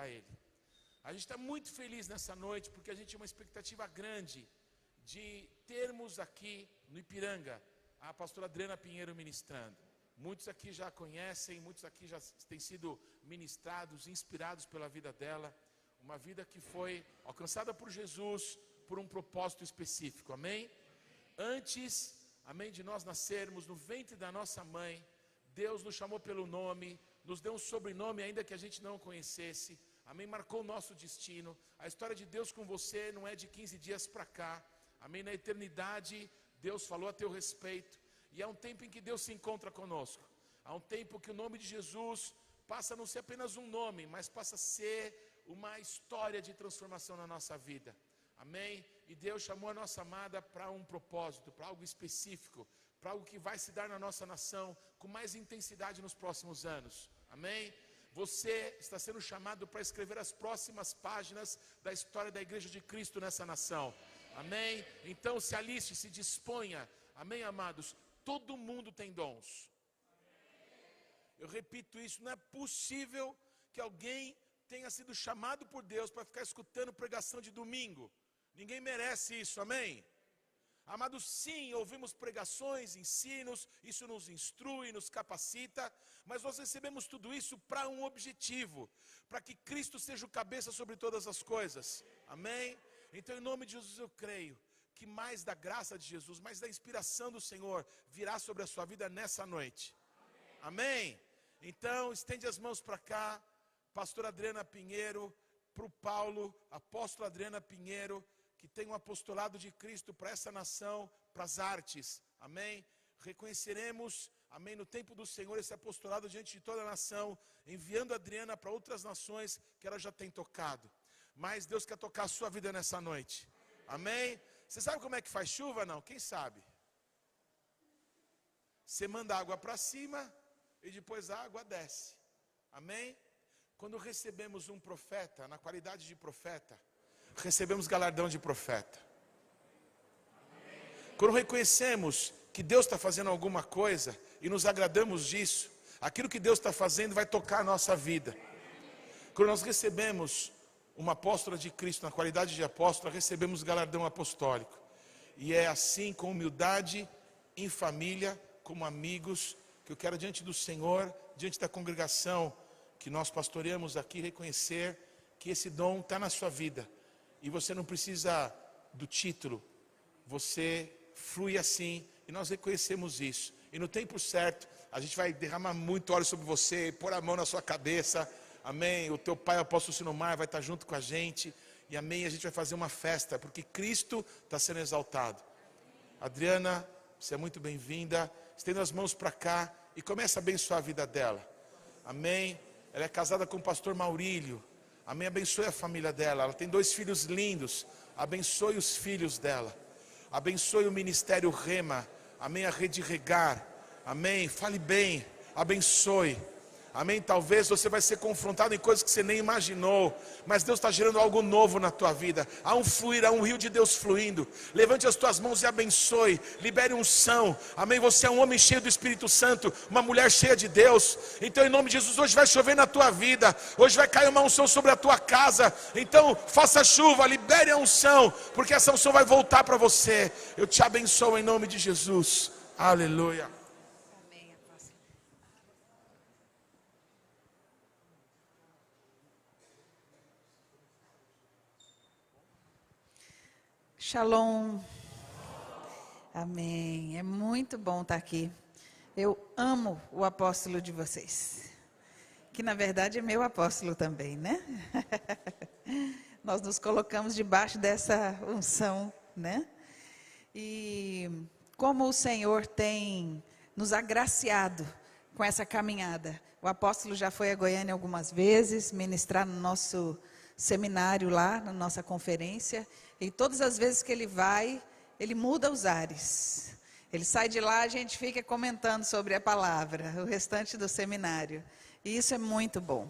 a Ele. A gente está muito feliz nessa noite, porque a gente tem uma expectativa grande de termos aqui no Ipiranga a pastora Adriana Pinheiro ministrando. Muitos aqui já conhecem, muitos aqui já têm sido ministrados, inspirados pela vida dela. Uma vida que foi alcançada por Jesus por um propósito específico, amém? Antes, amém, de nós nascermos no ventre da nossa mãe, Deus nos chamou pelo nome, nos deu um sobrenome ainda que a gente não conhecesse, amém? Marcou o nosso destino. A história de Deus com você não é de 15 dias para cá, amém? Na eternidade, Deus falou a teu respeito, e há um tempo em que Deus se encontra conosco. Há um tempo que o nome de Jesus passa a não ser apenas um nome, mas passa a ser uma história de transformação na nossa vida, amém? E Deus chamou a nossa amada para um propósito, para algo específico, para algo que vai se dar na nossa nação com mais intensidade nos próximos anos, amém? Você está sendo chamado para escrever as próximas páginas da história da Igreja de Cristo nessa nação, amém? Então se aliste, se disponha, amém, amados? Todo mundo tem dons. Eu repito isso, não é possível que alguém tenha sido chamado por Deus para ficar escutando pregação de domingo. Ninguém merece isso, amém? Amados, sim, ouvimos pregações, ensinos, isso nos instrui, nos capacita, mas nós recebemos tudo isso para um objetivo, para que Cristo seja o cabeça sobre todas as coisas, amém? Então, em nome de Jesus, eu creio que mais da graça de Jesus, mais da inspiração do Senhor virá sobre a sua vida nessa noite, amém? Então, estende as mãos para cá, pastora Adriana Pinheiro, para o Paulo, apóstolo Adriana Pinheiro, que tem um apostolado de Cristo para essa nação, para as artes, amém? Reconheceremos, amém, no tempo do Senhor, esse apostolado diante de toda a nação, enviando a Adriana para outras nações que ela já tem tocado, mas Deus quer tocar a sua vida nessa noite, amém? Você sabe como é que faz chuva? Não? Quem sabe? Você manda água para cima e depois a água desce, amém? Quando recebemos um profeta, na qualidade de profeta, recebemos galardão de profeta. Quando reconhecemos que Deus está fazendo alguma coisa e nos agradamos disso, aquilo que Deus está fazendo vai tocar a nossa vida. Quando nós recebemos uma apóstola de Cristo, na qualidade de apóstola, recebemos galardão apostólico. E é assim, com humildade, em família, como amigos, que eu quero diante do Senhor, diante da congregação que nós pastoreamos aqui, reconhecer que esse dom está na sua vida. E você não precisa do título, você flui assim, e nós reconhecemos isso. E no tempo certo, a gente vai derramar muito óleo sobre você, pôr a mão na sua cabeça, amém? O teu pai, o apóstolo Sinomar, vai estar junto com a gente, e amém? A gente vai fazer uma festa, porque Cristo está sendo exaltado. Adriana, você é muito bem-vinda, estenda as mãos para cá, e comece a abençoar a vida dela, amém? Ela é casada com o pastor Maurílio, amém? Abençoe a família dela, ela tem 2 filhos lindos, abençoe os filhos dela, abençoe o ministério Rema, amém? A Rede Regar, amém? Fale bem, abençoe, amém? Talvez você vai ser confrontado em coisas que você nem imaginou, mas Deus está gerando algo novo na tua vida. Há um fluir, há um rio de Deus fluindo. Levante as tuas mãos e abençoe, libere unção, amém? Você é um homem cheio do Espírito Santo, uma mulher cheia de Deus. Então, em nome de Jesus, hoje vai chover na tua vida, hoje vai cair uma unção sobre a tua casa. Então, faça chuva, libere a unção, porque essa unção vai voltar para você. Eu te abençoo em nome de Jesus, aleluia. Shalom, amém, é muito bom estar aqui. Eu amo o apóstolo de vocês, que na verdade é meu apóstolo também, né? Nós nos colocamos debaixo dessa unção, né? E como o Senhor tem nos agraciado com essa caminhada. O apóstolo já foi a Goiânia algumas vezes, ministrar no nosso seminário lá, na nossa conferência. E todas as vezes que ele vai, ele muda os ares. Ele sai de lá, a gente fica comentando sobre a palavra, o restante do seminário. E isso é muito bom,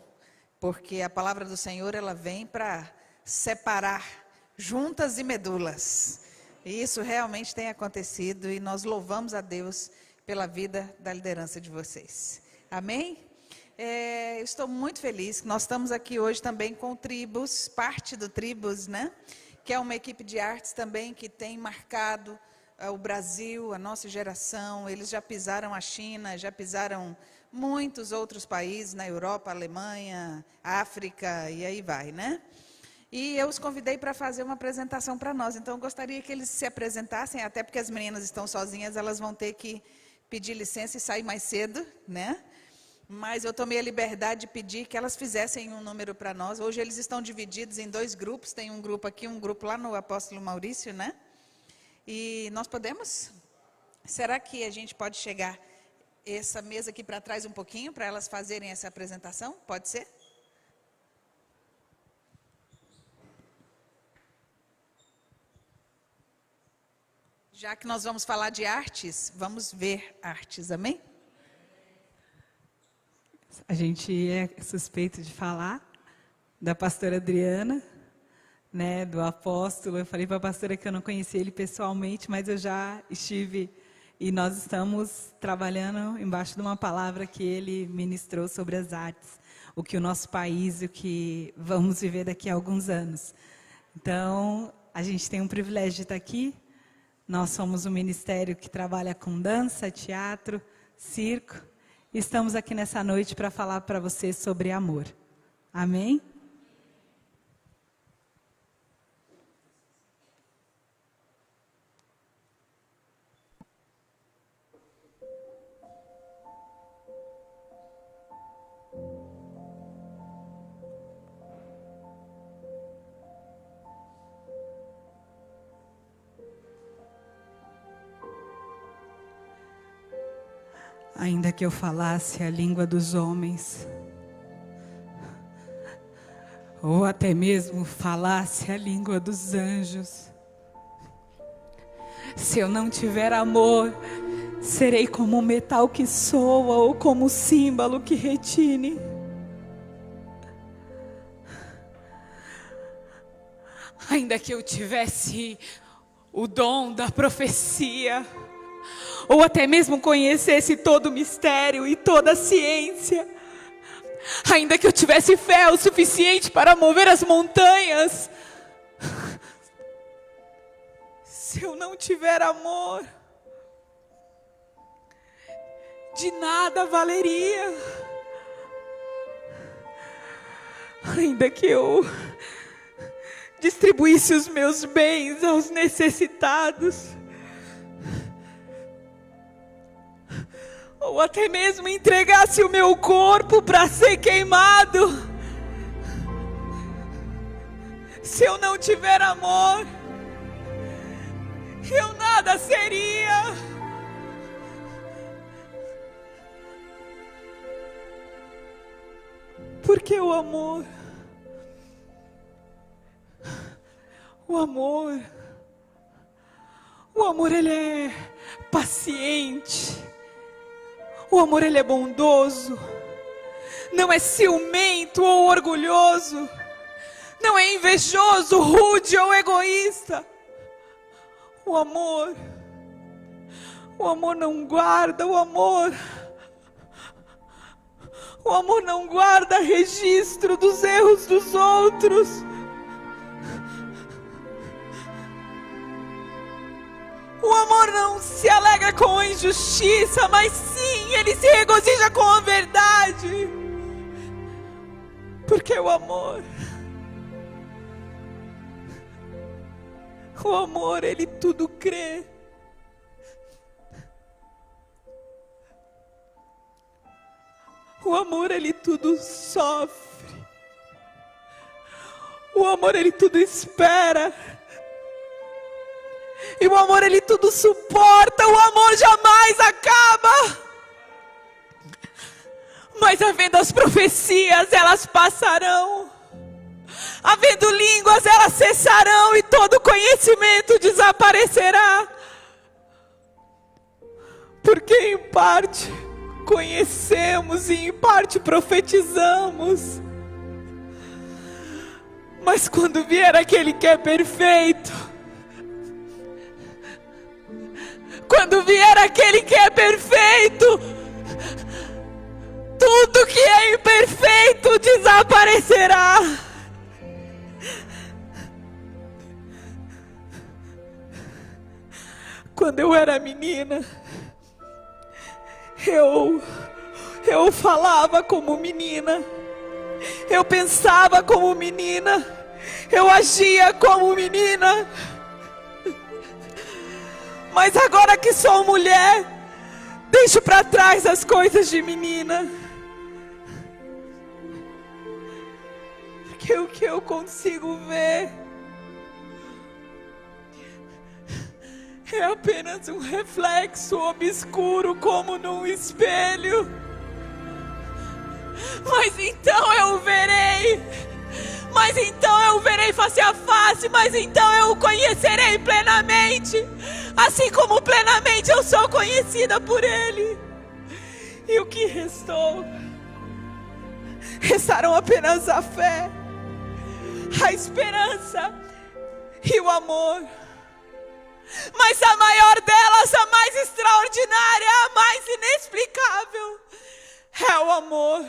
porque a palavra do Senhor, ela vem para separar juntas e medulas. E isso realmente tem acontecido e nós louvamos a Deus pela vida da liderança de vocês. Amém? Eu estou muito feliz. Nós estamos aqui hoje também com o Tribus, parte do Tribus, né? Que é uma equipe de artes também que tem marcado o Brasil, a nossa geração. Eles já pisaram a China, já pisaram muitos outros países na Europa, Alemanha, África e aí vai, né? E eu os convidei para fazer uma apresentação para nós. Então, eu gostaria que eles se apresentassem, até porque as meninas estão sozinhas, elas vão ter que pedir licença e sair mais cedo, né? Mas eu tomei a liberdade de pedir que elas fizessem um número para nós. Hoje eles estão divididos em 2 grupos. Tem um grupo aqui, um grupo lá no Apóstolo Maurício, né? E nós podemos? Será que a gente pode chegar essa mesa aqui para trás um pouquinho, para elas fazerem essa apresentação? Pode ser? Já que nós vamos falar de artes, vamos ver artes, amém? A gente é suspeito de falar da pastora Adriana, né, do apóstolo. Eu falei para a pastora que eu não conhecia ele pessoalmente, mas eu já estive, e nós estamos trabalhando embaixo de uma palavra que ele ministrou sobre as artes, o que o nosso país, o que vamos viver daqui a alguns anos. Então, a gente tem um privilégio de estar aqui. Nós somos um ministério que trabalha com dança, teatro, circo. E estamos aqui nessa noite para falar para vocês sobre amor. Amém? Ainda que eu falasse a língua dos homens, ou até mesmo falasse a língua dos anjos, se eu não tiver amor, serei como um metal que soa ou como um símbolo que retine. Ainda que eu tivesse o dom da profecia, ou até mesmo conhecesse todo o mistério e toda a ciência, ainda que eu tivesse fé o suficiente para mover as montanhas, se eu não tiver amor, de nada valeria. Ainda que eu distribuísse os meus bens aos necessitados, ou até mesmo entregasse o meu corpo para ser queimado, se eu não tiver amor, eu nada seria. Porque o amor ele é paciente. O amor ele é bondoso, não é ciumento ou orgulhoso, não é invejoso, rude ou egoísta. O amor não guarda, o amor não guarda registro dos erros dos outros. O amor não se alegra com a injustiça, mas sim, ele se regozija com a verdade. Porque o amor, ele tudo crê. O amor, ele tudo sofre. O amor, ele tudo espera. E o amor, ele tudo suporta. O amor jamais acaba. Mas havendo as profecias, elas passarão. Havendo línguas, elas cessarão. E todo conhecimento desaparecerá. Porque em parte conhecemos e em parte profetizamos. Mas quando vier aquele que é perfeito, quando vier aquele que é perfeito, tudo que é imperfeito desaparecerá. Quando eu era menina, eu falava como menina, eu pensava como menina, eu agia como menina. Mas agora que sou mulher, deixo para trás as coisas de menina. Porque o que eu consigo ver é apenas um reflexo obscuro, como num espelho. Mas então eu verei. Mas então eu verei face a face. Mas então eu o conhecerei plenamente. Assim como plenamente eu sou conhecida por Ele. E o que restou? Restaram apenas a fé, a esperança e o amor. Mas a maior delas, a mais extraordinária, a mais inexplicável, é o amor.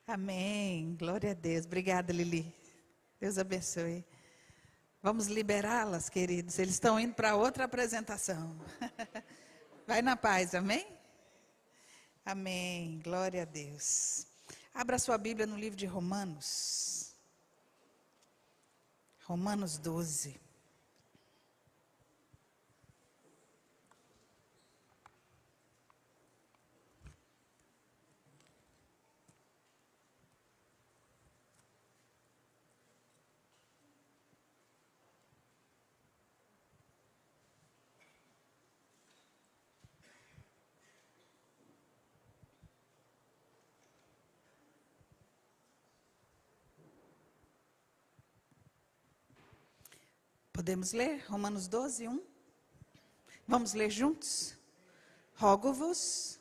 Amém. Glória a Deus. Obrigada, Lili. Deus abençoe. Vamos liberá-las, queridos. Eles estão indo para outra apresentação. Vai na paz, amém? Amém. Glória a Deus. Abra sua Bíblia no livro de Romanos. Romanos 12. Podemos ler? Romanos 12, 1. Vamos ler juntos? Rogo-vos.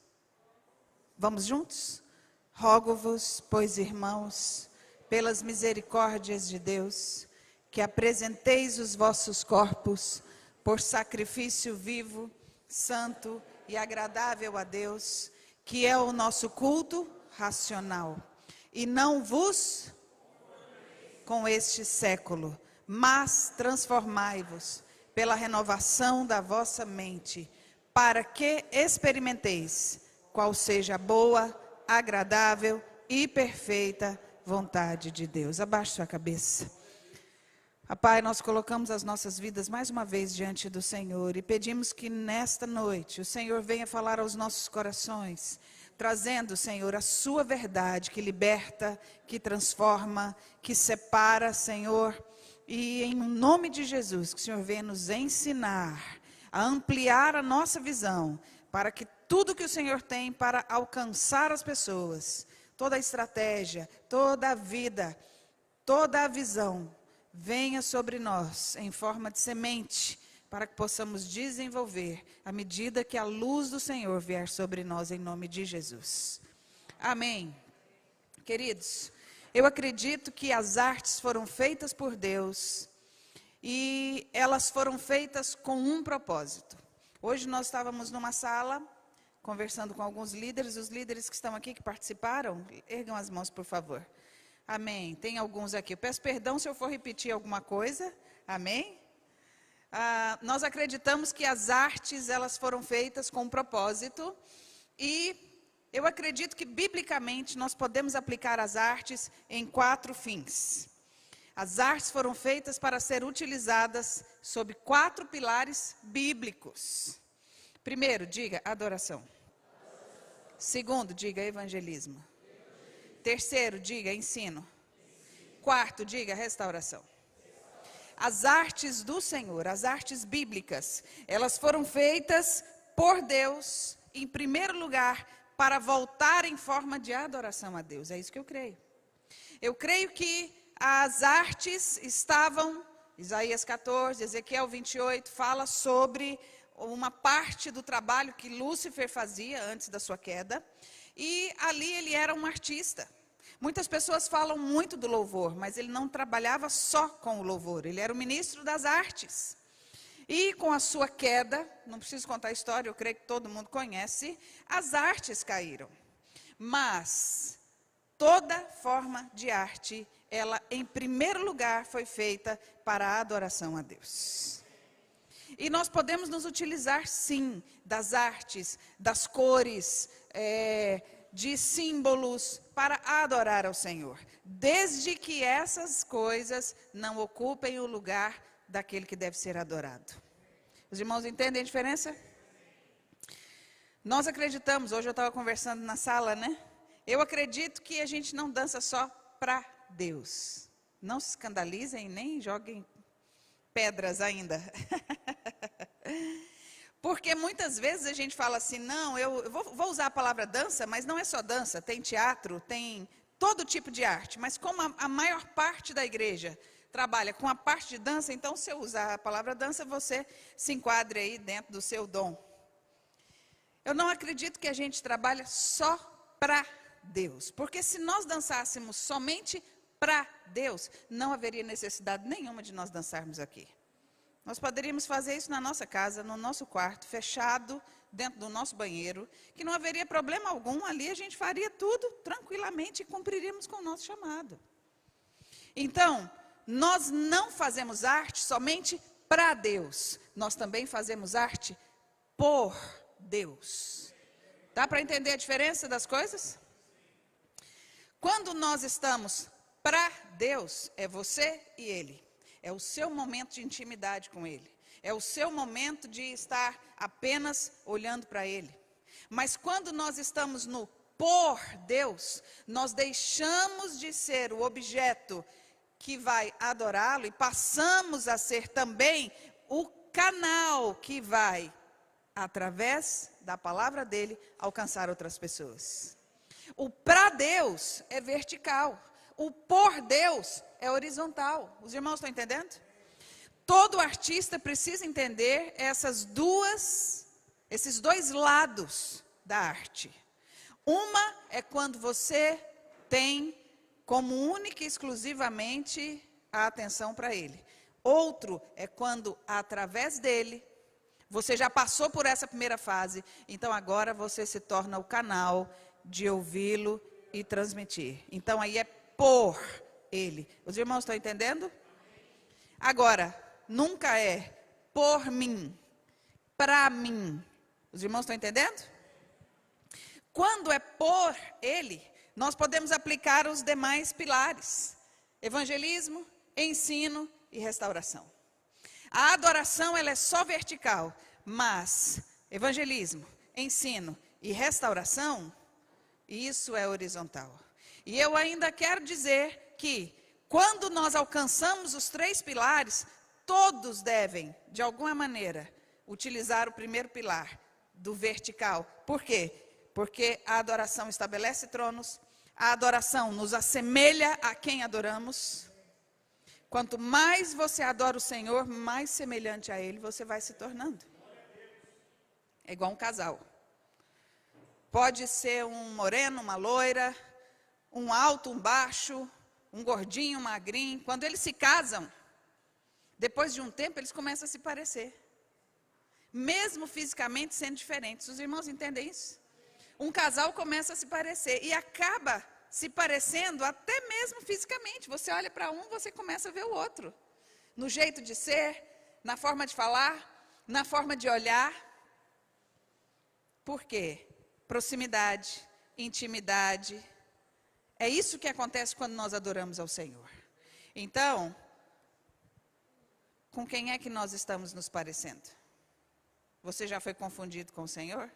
Vamos juntos? Rogo-vos, pois, irmãos, pelas misericórdias de Deus, que apresenteis os vossos corpos por sacrifício vivo, santo e agradável a Deus, que é o nosso culto racional. E não vos com este século, mas transformai-vos pela renovação da vossa mente, para que experimenteis qual seja a boa, agradável e perfeita vontade de Deus. Abaixe sua cabeça. Pai, nós colocamos as nossas vidas mais uma vez diante do Senhor e pedimos que nesta noite o Senhor venha falar aos nossos corações, trazendo, Senhor, a sua verdade que liberta, que transforma, que separa, Senhor. E em nome de Jesus, que o Senhor venha nos ensinar a ampliar a nossa visão, para que tudo que o Senhor tem para alcançar as pessoas, toda a estratégia, toda a vida, toda a visão, venha sobre nós em forma de semente, para que possamos desenvolver à medida que a luz do Senhor vier sobre nós, em nome de Jesus. Amém. Queridos, eu acredito que as artes foram feitas por Deus e elas foram feitas com um propósito. Hoje nós estávamos numa sala conversando com alguns líderes, os líderes que estão aqui, que participaram, ergam as mãos, por favor. Amém. Tem alguns aqui. Eu peço perdão se eu for repetir alguma coisa. Amém. Nós acreditamos que as artes, elas foram feitas com um propósito e eu acredito que, biblicamente, nós podemos aplicar as artes em 4 fins. As artes foram feitas para ser utilizadas sob 4 pilares bíblicos. Primeiro, diga adoração. Segundo, diga evangelismo. Terceiro, diga ensino. Quarto, diga restauração. as artes do Senhor, as artes bíblicas, elas foram feitas por Deus, em primeiro lugar, para voltar em forma de adoração a Deus. É isso que eu creio. Eu creio que as artes estavam, Isaías 14, Ezequiel 28, fala sobre uma parte do trabalho que Lúcifer fazia antes da sua queda. E ali ele era um artista. Muitas pessoas falam muito do louvor, mas ele não trabalhava só com o louvor. Ele era o ministro das artes. E com a sua queda, não preciso contar a história, eu creio que todo mundo conhece, as artes caíram. Mas toda forma de arte, ela em primeiro lugar foi feita para a adoração a Deus. E nós podemos nos utilizar sim das artes, das cores, de símbolos para adorar ao Senhor, desde que essas coisas não ocupem o lugar daquele que deve ser adorado. Os irmãos entendem a diferença? Nós acreditamos, hoje eu estava conversando na sala, né? Eu acredito que a gente não dança só para Deus. Não se escandalizem, nem joguem pedras ainda. Porque muitas vezes a gente fala assim, não, eu vou usar a palavra dança, mas não é só dança, tem teatro, tem todo tipo de arte. Mas como a maior parte da igreja trabalha com a parte de dança, então se eu usar a palavra dança, você se enquadre aí dentro do seu dom. Eu não acredito que a gente trabalha só para Deus, porque se nós dançássemos somente para Deus, não haveria necessidade nenhuma de nós dançarmos aqui. Nós poderíamos fazer isso na nossa casa, no nosso quarto, fechado, dentro do nosso banheiro, que não haveria problema algum, ali a gente faria tudo tranquilamente e cumpriríamos com o nosso chamado. Então, nós não fazemos arte somente para Deus, nós também fazemos arte por Deus. Dá para entender a diferença das coisas? Quando nós estamos para Deus, é você e Ele. É o seu momento de intimidade com Ele. É o seu momento de estar apenas olhando para Ele. Mas quando nós estamos no por Deus, nós deixamos de ser o objeto que vai adorá-lo e passamos a ser também o canal que vai, através da palavra dele, alcançar outras pessoas. O para Deus é vertical. O por Deus é horizontal. Os irmãos estão entendendo? Todo artista precisa entender esses dois lados da arte. Uma é quando você tem como única e exclusivamente a atenção para ele. Outro é quando, através dele, você já passou por essa primeira fase, então agora você se torna o canal de ouvi-lo e transmitir. Então aí é por ele. Os irmãos estão entendendo? Agora, nunca é por mim, para mim. Os irmãos estão entendendo? Quando é por ele, nós podemos aplicar os demais pilares: evangelismo, ensino e restauração. A adoração, ela é só vertical, mas evangelismo, ensino e restauração, isso é horizontal. E eu ainda quero dizer que, quando nós alcançamos os 3 pilares, todos devem, de alguma maneira, utilizar o primeiro pilar, do vertical. Por quê? Porque a adoração estabelece tronos, a adoração nos assemelha a quem adoramos. Quanto mais você adora o Senhor, mais semelhante a Ele você vai se tornando. É igual um casal. Pode ser um moreno, uma loira, um alto, um baixo, um gordinho, um magrinho. Quando eles se casam, depois de um tempo, eles começam a se parecer. Mesmo fisicamente sendo diferentes. Os irmãos entendem isso? Um casal começa a se parecer e acaba se parecendo até mesmo fisicamente. Você olha para um, você começa a ver o outro. No jeito de ser, na forma de falar, na forma de olhar. Por quê? Proximidade, intimidade. É isso que acontece quando nós adoramos ao Senhor. Então, com quem é que nós estamos nos parecendo? Você já foi confundido com o Senhor?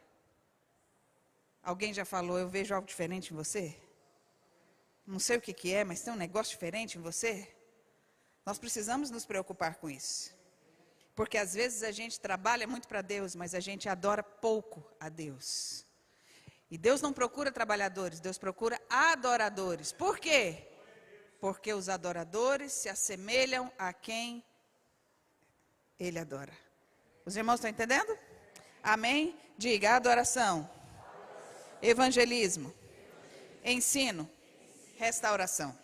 Alguém já falou, eu vejo algo diferente em você? Não sei o que é, mas tem um negócio diferente em você? Nós precisamos nos preocupar com isso. Porque às vezes a gente trabalha muito para Deus, mas a gente adora pouco a Deus. E Deus não procura trabalhadores, Deus procura adoradores. Por quê? Porque os adoradores se assemelham a quem Ele adora. Os irmãos estão entendendo? Amém? Diga: adoração, evangelismo, ensino, restauração.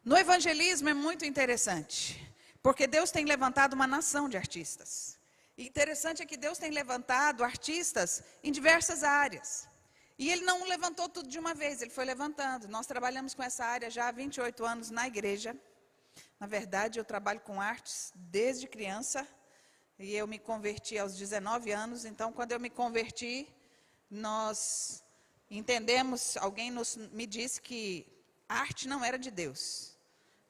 No evangelismo é muito interessante, porque Deus tem levantado uma nação de artistas. E interessante é que Deus tem levantado artistas em diversas áreas. E Ele não levantou tudo de uma vez, Ele foi levantando. Nós trabalhamos com essa área já há 28 anos na igreja. Na verdade, eu trabalho com artes desde criança. E eu me converti aos 19 anos. Então, quando eu me converti, nós entendemos, alguém me disse que arte não era de Deus.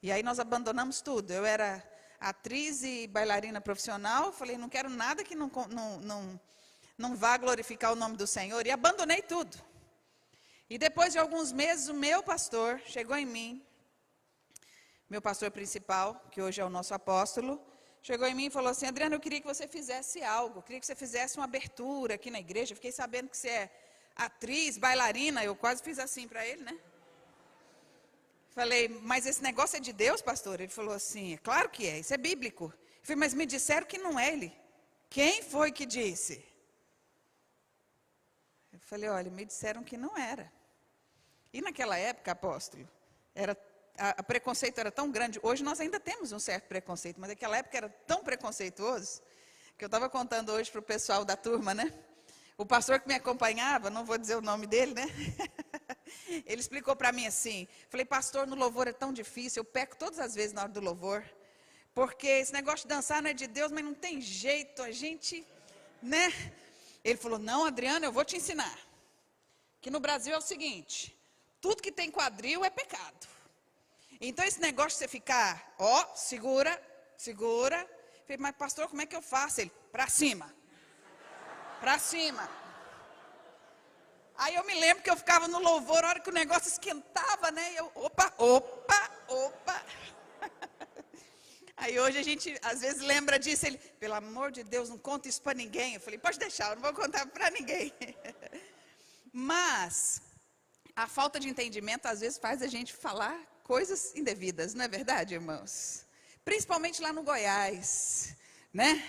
E aí nós abandonamos tudo. Eu era atriz e bailarina profissional. Falei, não quero nada que não vá glorificar o nome do Senhor. E abandonei tudo. E depois de alguns meses, o meu pastor chegou em mim. Meu pastor principal, que hoje é o nosso apóstolo, chegou em mim e falou assim: Adriana, eu queria que você fizesse algo. Eu queria que você fizesse uma abertura aqui na igreja. Fiquei sabendo que você é atriz, bailarina. Eu quase fiz assim para ele, né? Falei, mas esse negócio é de Deus, pastor? Ele falou assim, é claro que é, isso é bíblico. Eu falei, mas me disseram que não é. Ele, quem foi que disse? Eu falei, olha, me disseram que não era. E naquela época, apóstolo, a preconceito era tão grande. Hoje nós ainda temos um certo preconceito, mas naquela época era tão preconceituoso, que eu estava contando hoje para o pessoal da turma, né? O pastor que me acompanhava, não vou dizer o nome dele, né? Ele explicou para mim assim, falei, pastor, no louvor é tão difícil, eu peco todas as vezes na hora do louvor, porque esse negócio de dançar não é de Deus, mas não tem jeito, a gente, né? Ele falou, não, Adriana, eu vou te ensinar, que no Brasil é o seguinte, tudo que tem quadril é pecado. Então esse negócio de você ficar, segura, falei, mas pastor, como é que eu faço? Ele, para cima. Aí eu me lembro que eu ficava no louvor, a hora que o negócio esquentava, né? Eu, opa. Aí hoje a gente, às vezes, lembra disso. Ele, pelo amor de Deus, não conta isso para ninguém. Eu falei, pode deixar, eu não vou contar para ninguém. Mas a falta de entendimento, às vezes, faz a gente falar coisas indevidas, não é verdade, irmãos? Principalmente lá no Goiás, né?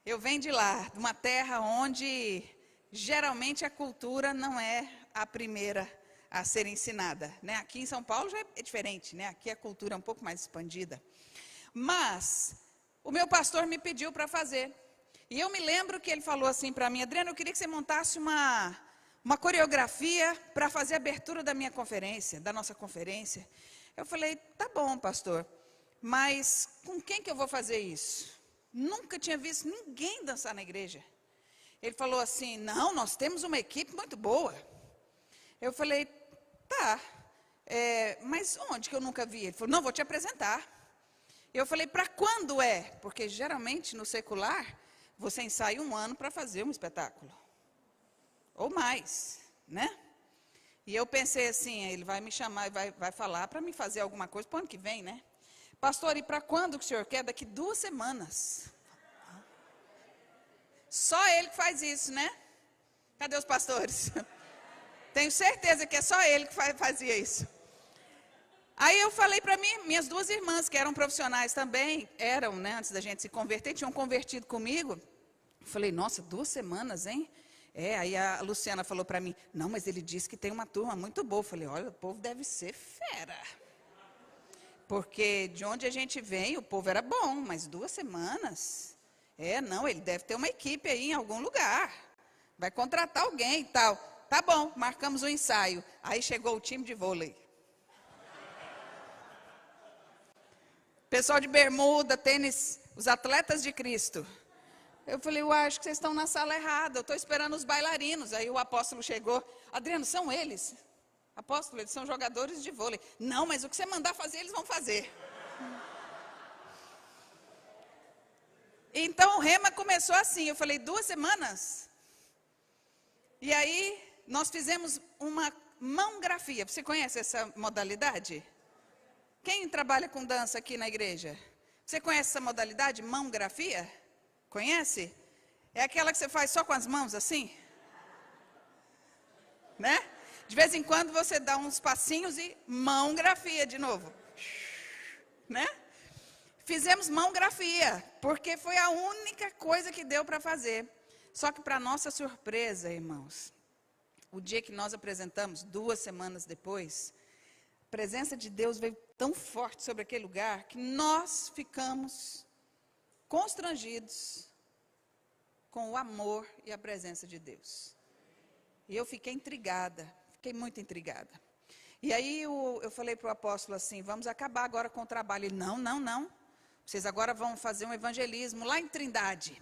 Eu venho de lá, de uma terra onde geralmente a cultura não é a primeira a ser ensinada, né? Aqui em São Paulo já é diferente, né? Aqui a cultura é um pouco mais expandida. Mas o meu pastor me pediu para fazer. E eu me lembro que ele falou assim para mim, Adriana, eu queria que você montasse uma coreografia para fazer a abertura da minha conferência, da nossa conferência. Eu falei, tá bom, pastor, mas com quem que eu vou fazer isso? Nunca tinha visto ninguém dançar na igreja. Ele falou assim, não, nós temos uma equipe muito boa. Eu falei, tá, mas onde que eu nunca vi? Ele falou, não, vou te apresentar. Eu falei, para quando é? Porque geralmente no secular, você ensaia 1 ano para fazer um espetáculo. Ou mais, né? E eu pensei assim, ele vai me chamar e vai falar para me fazer alguma coisa para o ano que vem, né? Pastor, e para quando que o senhor quer? Daqui 2 semanas. Só ele que faz isso, né? Cadê os pastores? Tenho certeza que é só ele que fazia isso. Aí eu falei para minhas 2 irmãs, que eram profissionais também, né, antes da gente se converter, tinham convertido comigo. Falei, nossa, 2 semanas, hein? Aí a Luciana falou para mim, não, mas ele disse que tem uma turma muito boa. Eu falei, olha, o povo deve ser fera. Porque de onde a gente vem, o povo era bom, mas 2 semanas? Não, ele deve ter uma equipe aí em algum lugar. Vai contratar alguém e tal. Tá bom, marcamos o ensaio. Aí chegou o time de vôlei. Pessoal de bermuda, tênis, os atletas de Cristo. Eu falei, eu acho que vocês estão na sala errada, eu estou esperando os bailarinos. Aí o apóstolo chegou, Adriano, são eles? Apóstolo, eles são jogadores de vôlei. Não, mas o que você mandar fazer, eles vão fazer. Então o rema começou assim, eu falei, 2 semanas? E aí nós fizemos uma mãografia. Você conhece essa modalidade? Quem trabalha com dança aqui na igreja? Você conhece essa modalidade? Mãografia? Conhece? É aquela que você faz só com as mãos assim? Né? De vez em quando você dá uns passinhos e mãografia de novo. Né? Fizemos mãografia, porque foi a única coisa que deu para fazer. Só que para nossa surpresa, irmãos, o dia que nós apresentamos, 2 semanas depois, a presença de Deus veio tão forte sobre aquele lugar que nós ficamos constrangidos com o amor e a presença de Deus. E eu fiquei intrigada, fiquei muito intrigada. E aí eu falei para o apóstolo assim, vamos acabar agora com o trabalho. Ele, não. Vocês agora vão fazer um evangelismo lá em Trindade.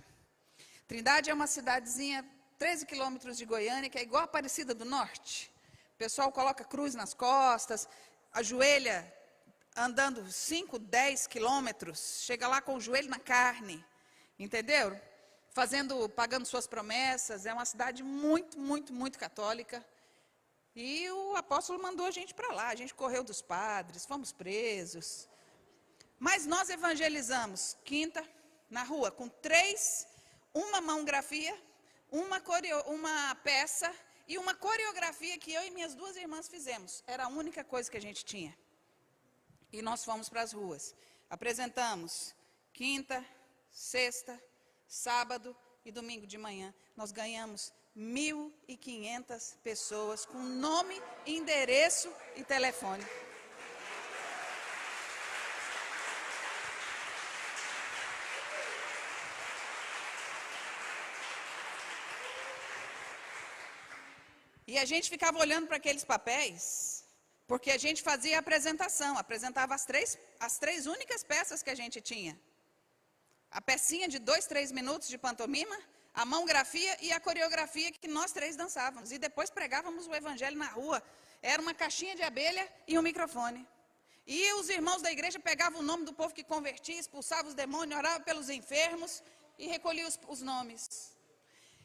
Trindade é uma cidadezinha, 13 quilômetros de Goiânia, que é igual a Aparecida do Norte. O pessoal coloca cruz nas costas, ajoelha andando 5, 10 quilômetros, chega lá com o joelho na carne, entendeu? Pagando suas promessas, é uma cidade muito, muito, muito católica. E o apóstolo mandou a gente para lá, a gente correu dos padres, fomos presos. Mas nós evangelizamos quinta, na rua, com 3, uma mãografia, uma peça e uma coreografia que eu e minhas 2 irmãs fizemos. Era a única coisa que a gente tinha. E nós fomos para as ruas. Apresentamos quinta, sexta, sábado e domingo de manhã. Nós ganhamos 1.500 pessoas com nome, endereço e telefone. E a gente ficava olhando para aqueles papéis, porque a gente fazia a apresentação, apresentava as três únicas peças que a gente tinha. A pecinha de 2, 3 minutos de pantomima, a mãografia e a coreografia que nós 3 dançávamos. E depois pregávamos o evangelho na rua. Era uma caixinha de abelha e um microfone. E os irmãos da igreja pegavam o nome do povo que convertia, expulsavam os demônios, oravam pelos enfermos e recolhiam os nomes.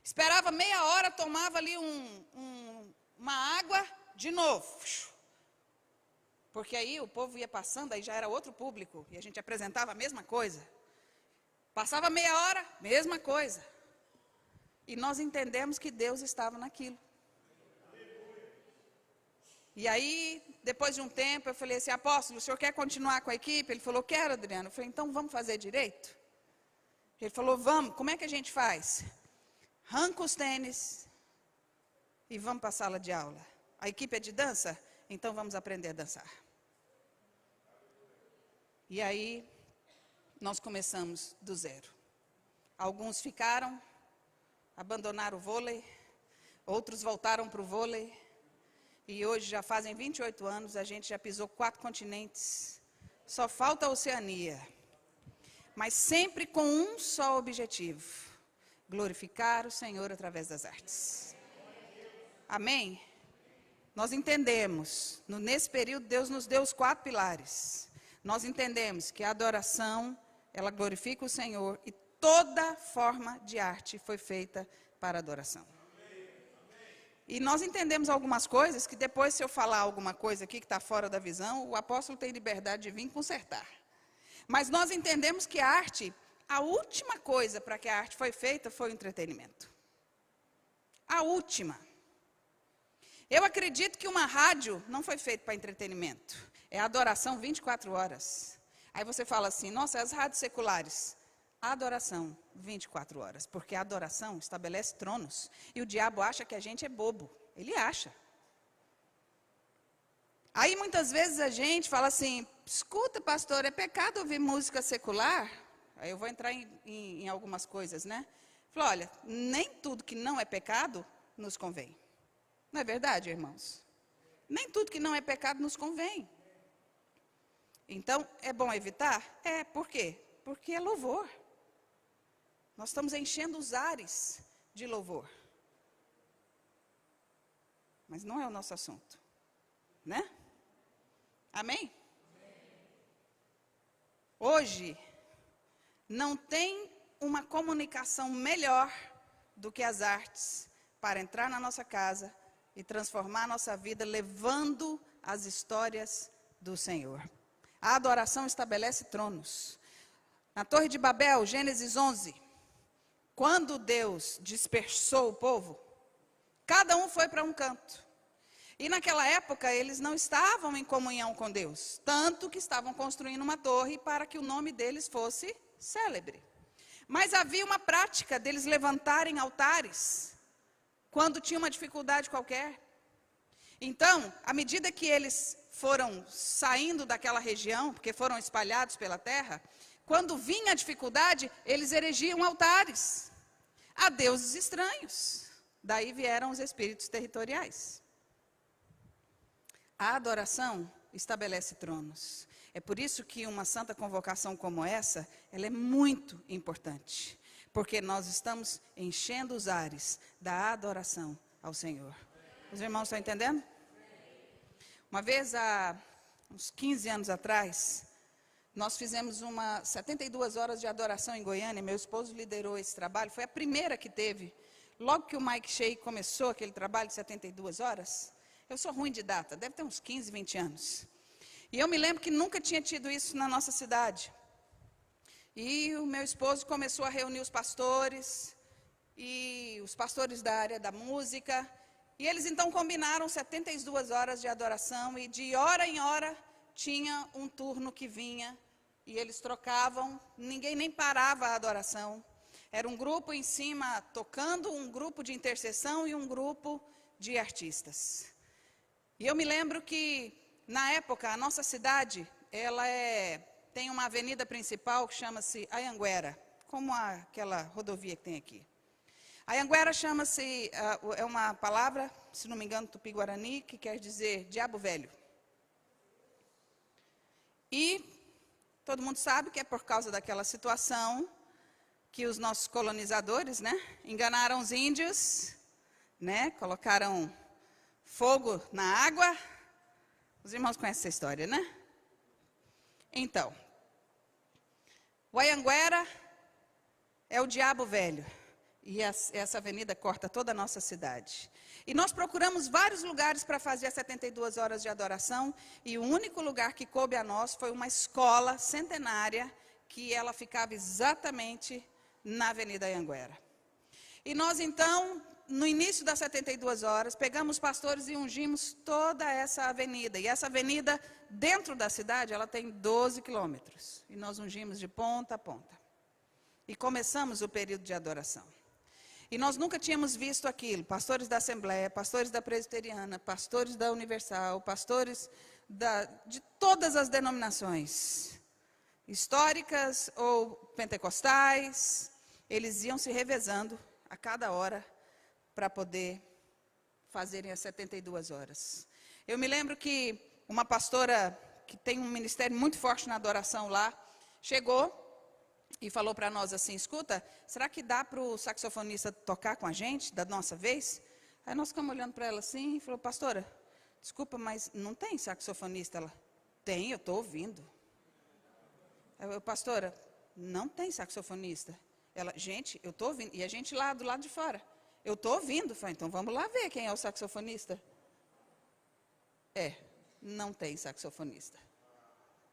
Esperava meia hora, tomava ali uma água de novo. Porque aí o povo ia passando, aí já era outro público. E a gente apresentava a mesma coisa. Passava meia hora, mesma coisa. E nós entendemos que Deus estava naquilo. E aí, depois de um tempo, eu falei assim, apóstolo, o senhor quer continuar com a equipe? Ele falou, quero, Adriano. Eu falei, então vamos fazer direito? Ele falou, vamos, como é que a gente faz? Arranca os tênis e vamos para a sala de aula. A equipe é de dança? Então vamos aprender a dançar. E aí, nós começamos do zero. Alguns ficaram, abandonaram o vôlei, outros voltaram para o vôlei, e hoje já fazem 28 anos, a gente já pisou 4 continentes, só falta a Oceania, mas sempre com um só objetivo, glorificar o Senhor através das artes. Amém? Nós entendemos, nesse período Deus nos deu os 4 pilares, nós entendemos que a adoração, ela glorifica o Senhor e toda forma de arte foi feita para adoração. E nós entendemos algumas coisas que depois, se eu falar alguma coisa aqui que está fora da visão, o apóstolo tem liberdade de vir consertar. Mas nós entendemos que a arte, a última coisa para que a arte foi feita foi o entretenimento. A última. Eu acredito que uma rádio não foi feita para entretenimento. É adoração 24 horas. Aí você fala assim, nossa, as rádios seculares. Adoração 24 horas. Porque a adoração estabelece tronos. E o diabo acha que a gente é bobo. Ele acha. Aí muitas vezes a gente fala assim, escuta pastor, é pecado ouvir música secular? Aí eu vou entrar em algumas coisas, né? Falo, olha, nem tudo que não é pecado nos convém. Não é verdade, irmãos? Nem tudo que não é pecado nos convém. Então, é bom evitar? É, por quê? Porque é louvor. Nós estamos enchendo os ares de louvor. Mas não é o nosso assunto, né? Amém? Hoje, não tem uma comunicação melhor do que as artes para entrar na nossa casa e transformar a nossa vida levando as histórias do Senhor. A adoração estabelece tronos. Na Torre de Babel, Gênesis 11, quando Deus dispersou o povo, cada um foi para um canto. E naquela época, eles não estavam em comunhão com Deus, tanto que estavam construindo uma torre para que o nome deles fosse célebre. Mas havia uma prática deles levantarem altares quando tinha uma dificuldade qualquer. Então, à medida que eles foram saindo daquela região, porque foram espalhados pela terra, quando vinha a dificuldade, eles erigiam altares a deuses estranhos. Daí vieram os espíritos territoriais. A adoração estabelece tronos. É por isso que uma santa convocação como essa, ela é muito importante. Porque nós estamos enchendo os ares da adoração ao Senhor. Os irmãos estão entendendo? Uma vez, há uns 15 anos atrás, nós fizemos 72 horas de adoração em Goiânia. Meu esposo liderou esse trabalho. Foi a primeira que teve. Logo que o Mike Shea começou aquele trabalho de 72 horas, eu sou ruim de data, deve ter uns 15, 20 anos. E eu me lembro que nunca tinha tido isso na nossa cidade. E o meu esposo começou a reunir os pastores, e os pastores da área da música, e eles então combinaram 72 horas de adoração, e de hora em hora tinha um turno que vinha, e eles trocavam, ninguém nem parava a adoração. Era um grupo em cima tocando, um grupo de intercessão e um grupo de artistas. E eu me lembro que, na época, a nossa cidade, ela tem uma avenida principal que chama-se Anhanguera, como aquela rodovia que tem aqui. Anhanguera chama-se, é uma palavra, se não me engano, tupi-guarani, que quer dizer diabo velho. E todo mundo sabe que é por causa daquela situação que os nossos colonizadores, enganaram os índios, colocaram fogo na água. Os irmãos conhecem essa história, né? Então, o Anhanguera é o diabo velho. E essa avenida corta toda a nossa cidade. E nós procuramos vários lugares para fazer as 72 horas de adoração. E o único lugar que coube a nós foi uma escola centenária, que ela ficava exatamente na Avenida Anhanguera. E nós, então, no início das 72 horas, pegamos pastores e ungimos toda essa avenida. E essa avenida, dentro da cidade, ela tem 12 quilômetros. E nós ungimos de ponta a ponta. E começamos o período de adoração. E nós nunca tínhamos visto aquilo. Pastores da Assembleia, pastores da Presbiteriana, pastores da Universal, pastores de todas as denominações, históricas ou pentecostais, eles iam se revezando a cada hora para poder fazerem as 72 horas. Eu me lembro que uma pastora que tem um ministério muito forte na adoração lá, chegou e falou para nós assim: escuta, será que dá para o saxofonista tocar com a gente, da nossa vez? Aí nós ficamos olhando para ela assim e falou: pastora, desculpa, mas não tem saxofonista? Ela: tem, eu estou ouvindo. Eu: pastora, não tem saxofonista. Ela: gente, eu estou ouvindo. E a gente lá do lado de fora: eu estou ouvindo. Falei: então vamos lá ver quem é o saxofonista. Não tem saxofonista.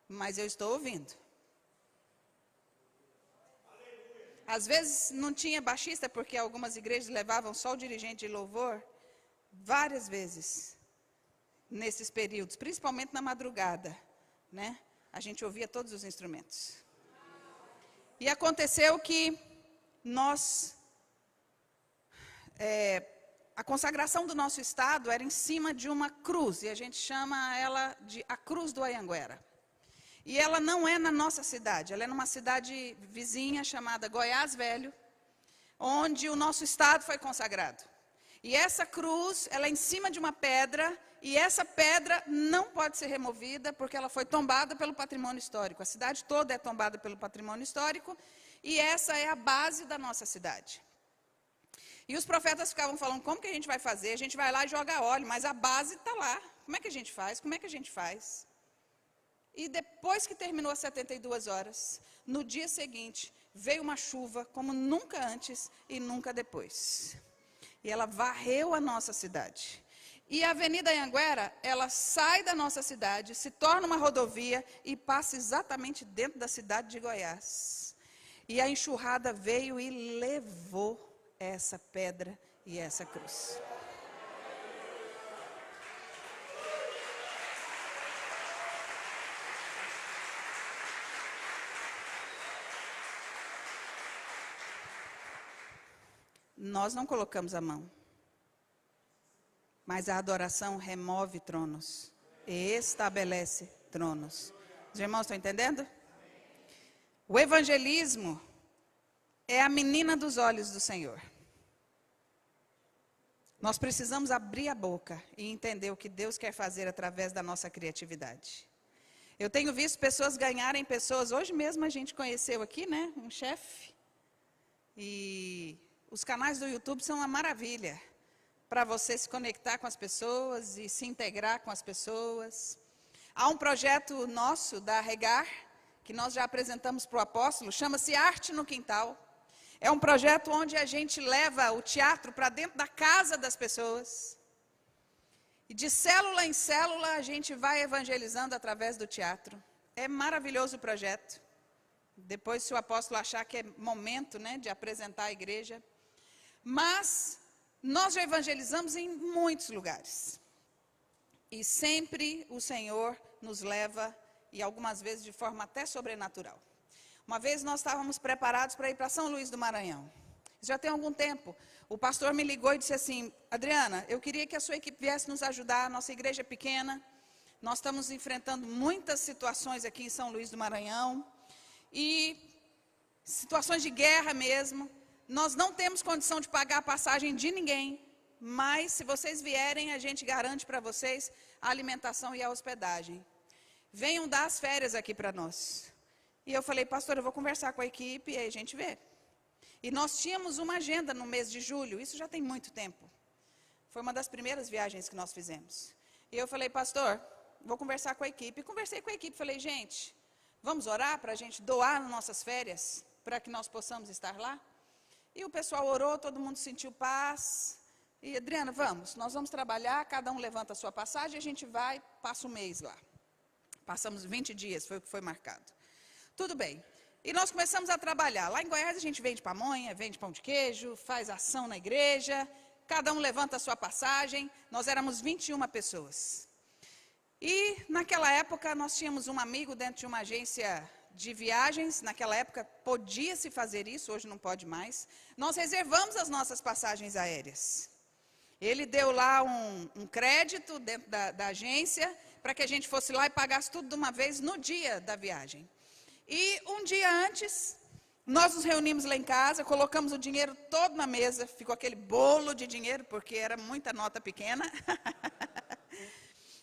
Mas eu estou ouvindo. Às vezes não tinha baixista, porque algumas igrejas levavam só o dirigente de louvor. Várias vezes, nesses períodos, principalmente na madrugada, a gente ouvia todos os instrumentos. E aconteceu que a consagração do nosso estado era em cima de uma cruz, e a gente chama ela de a Cruz do Anhanguera. E ela não é na nossa cidade, ela é numa cidade vizinha chamada Goiás Velho, onde o nosso estado foi consagrado. E essa cruz, ela é em cima de uma pedra, e essa pedra não pode ser removida, porque ela foi tombada pelo patrimônio histórico. A cidade toda é tombada pelo patrimônio histórico, e essa é a base da nossa cidade. E os profetas ficavam falando: como que a gente vai fazer? A gente vai lá e joga óleo, mas a base está lá. Como é que a gente faz? Como é que a gente faz? E depois que terminou as 72 horas, no dia seguinte, veio uma chuva como nunca antes e nunca depois. E ela varreu a nossa cidade. E a Avenida Anhanguera, ela sai da nossa cidade, se torna uma rodovia e passa exatamente dentro da cidade de Goiás. E a enxurrada veio e levou essa pedra e essa cruz. Nós não colocamos a mão. Mas a adoração remove tronos e estabelece tronos. Os irmãos estão entendendo? O evangelismo é a menina dos olhos do Senhor. Nós precisamos abrir a boca e entender o que Deus quer fazer através da nossa criatividade. Eu tenho visto pessoas ganharem pessoas. Hoje mesmo a gente conheceu aqui, né, um chefe. E os canais do YouTube são uma maravilha para você se conectar com as pessoas e se integrar com as pessoas. Há um projeto nosso da Regar, que nós já apresentamos para o apóstolo, chama-se Arte no Quintal. É um projeto onde a gente leva o teatro para dentro da casa das pessoas. E de célula em célula a gente vai evangelizando através do teatro. É maravilhoso o projeto. Depois, se o apóstolo achar que é momento, né, de apresentar a igreja. Mas nós já evangelizamos em muitos lugares. E sempre o Senhor nos leva, e algumas vezes de forma até sobrenatural. Uma vez nós estávamos preparados para ir para São Luís do Maranhão. Já tem algum tempo. O pastor me ligou e disse assim: Adriana, eu queria que a sua equipe viesse nos ajudar, a nossa igreja é pequena. Nós estamos enfrentando muitas situações aqui em São Luís do Maranhão. E situações de guerra mesmo. Nós não temos condição de pagar a passagem de ninguém, mas se vocês vierem, a gente garante para vocês a alimentação e a hospedagem. Venham dar as férias aqui para nós. E eu falei: pastor, eu vou conversar com a equipe e aí a gente vê. E nós tínhamos uma agenda no mês de julho, isso já tem muito tempo. Foi uma das primeiras viagens que nós fizemos. E eu falei: pastor, vou conversar com a equipe. E conversei com a equipe, falei: gente, vamos orar para a gente doar nas nossas férias, para que nós possamos estar lá? E o pessoal orou, todo mundo sentiu paz. E Adriana, nós vamos trabalhar, cada um levanta a sua passagem, a gente vai, passa um mês lá. Passamos 20 dias, foi o que foi marcado. Tudo bem. E nós começamos a trabalhar. Lá em Goiás a gente vende pamonha, vende pão de queijo, faz ação na igreja, cada um levanta a sua passagem. Nós éramos 21 pessoas. E naquela época nós tínhamos um amigo dentro de uma agência de viagens. Naquela época podia-se fazer isso, hoje não pode mais. Nós reservamos as nossas passagens aéreas. Ele deu lá um crédito dentro da agência para que a gente fosse lá e pagasse tudo de uma vez no dia da viagem. E um dia antes, nós nos reunimos lá em casa, colocamos o dinheiro todo na mesa, ficou aquele bolo de dinheiro, porque era muita nota pequena.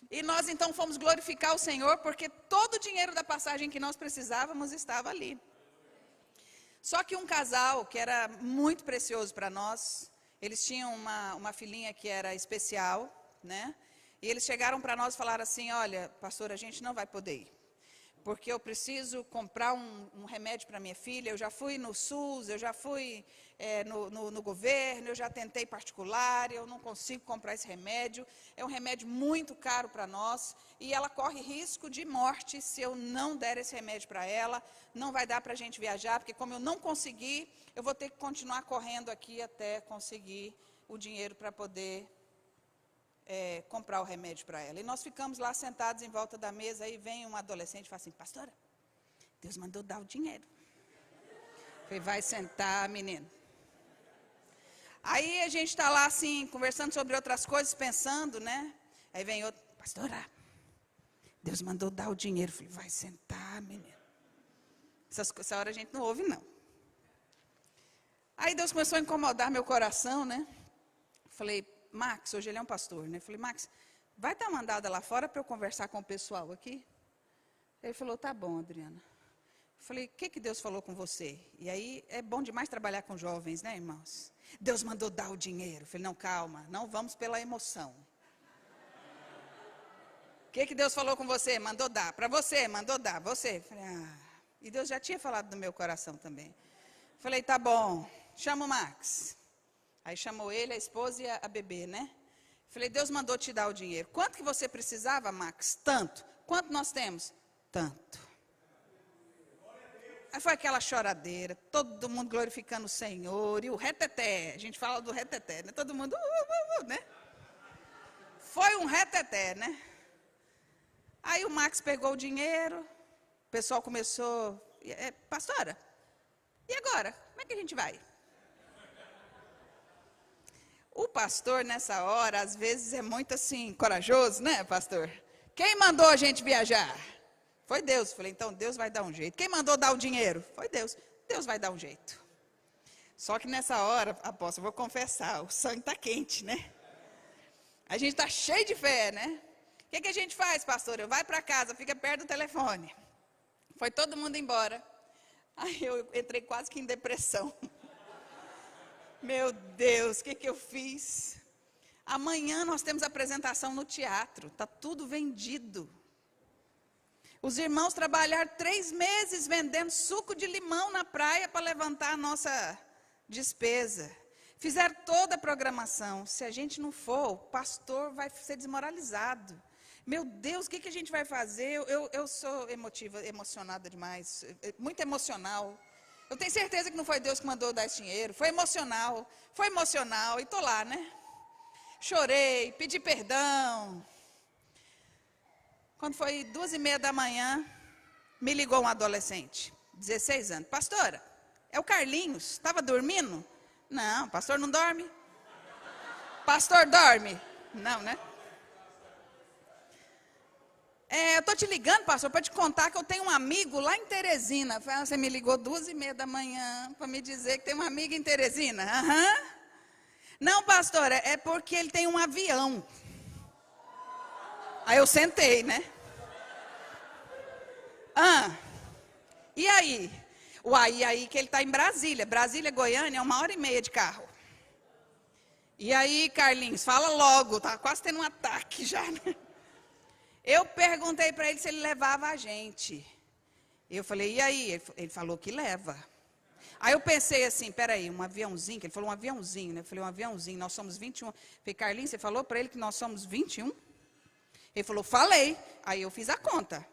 E nós então fomos glorificar o Senhor, porque todo o dinheiro da passagem que nós precisávamos estava ali. Só que um casal, que era muito precioso para nós, eles tinham uma filhinha que era especial, né? E eles chegaram para nós e falaram assim: olha, pastor, a gente não vai poder ir, porque eu preciso comprar um remédio para minha filha. Eu já fui no SUS, eu já fui no governo, eu já tentei particular, eu não consigo comprar esse remédio. É um remédio muito caro para nós e ela corre risco de morte se eu não der esse remédio para ela. Não vai dar para a gente viajar, porque como eu não consegui, eu vou ter que continuar correndo aqui até conseguir o dinheiro para poder comprar o remédio para ela. E nós ficamos lá sentados em volta da mesa, aí vem um adolescente e fala assim: pastora, Deus mandou dar o dinheiro. Eu falei: vai sentar, menino. Aí a gente está lá assim, conversando sobre outras coisas, pensando, né? Aí vem outro: pastora, Deus mandou dar o dinheiro. Eu falei: vai sentar, menino. Essa hora a gente não ouve, não. Aí Deus começou a incomodar meu coração, né? Falei: Max, hoje ele é um pastor, né? Falei: Max, vai dar uma andada lá fora para eu conversar com o pessoal aqui? Ele falou: tá bom, Adriana. Falei: o que Deus falou com você? E aí é bom demais trabalhar com jovens, né, irmãos? Deus mandou dar o dinheiro. Falei: não, calma, não vamos pela emoção. O que Deus falou com você? Mandou dar. Para você, mandou dar. Você. Falei: e Deus já tinha falado do meu coração também. Falei: tá bom, chama o Max. Aí chamou ele, a esposa e a bebê, né? Falei, Deus mandou te dar o dinheiro. Quanto que você precisava, Max? Tanto. Quanto nós temos? Tanto. Aí foi aquela choradeira, todo mundo glorificando o Senhor, e o reteté, a gente fala do reteté, né? Todo mundo, né? Foi um reteté, né? Aí o Max pegou o dinheiro, o pessoal começou, pastora, e agora? Como é que a gente vai? O pastor, nessa hora, às vezes é muito assim, corajoso, né, pastor? Quem mandou a gente viajar? Foi Deus. Falei, então Deus vai dar um jeito. Quem mandou dar o dinheiro? Foi Deus. Deus vai dar um jeito. Só que nessa hora, apóstolo, eu vou confessar, o sangue está quente, né? A gente está cheio de fé, né? O que a gente faz, pastor? Eu vai para casa, fica perto do telefone. Foi todo mundo embora. Aí eu entrei quase que em depressão. Meu Deus, o que eu fiz? Amanhã nós temos apresentação no teatro. Está tudo vendido. Os irmãos trabalharam 3 meses vendendo suco de limão na praia para levantar a nossa despesa. Fizeram toda a programação. Se a gente não for, o pastor vai ser desmoralizado. Meu Deus, o que a gente vai fazer? Eu sou emocionada demais, muito emocional. Eu tenho certeza que não foi Deus que mandou dar esse dinheiro. Foi emocional, e estou lá, né? Chorei, pedi perdão. Quando foi 2h30 da manhã, me ligou um adolescente, 16 anos. Pastora, é o Carlinhos, estava dormindo? Não, pastor não dorme. Pastor dorme? Não, né? Eu estou te ligando, pastor, para te contar que eu tenho um amigo lá em Teresina. Você me ligou 2h30 da manhã para me dizer que tem uma amiga em Teresina? Aham. Não, pastor, é porque ele tem um avião. Aí eu sentei, né? E aí? E aí que ele está em Brasília. Brasília, Goiânia, é 1h30 de carro. E aí, Carlinhos, fala logo, tá quase tendo um ataque já, né? Eu perguntei para ele se ele levava a gente. Eu falei, e aí? Ele falou que leva. Aí eu pensei assim, peraí, um aviãozinho, que ele falou um aviãozinho, né? Eu falei, um aviãozinho, nós somos 21. Eu falei, Carlinhos, você falou para ele que nós somos 21? Ele falou, falei. Aí eu fiz a conta.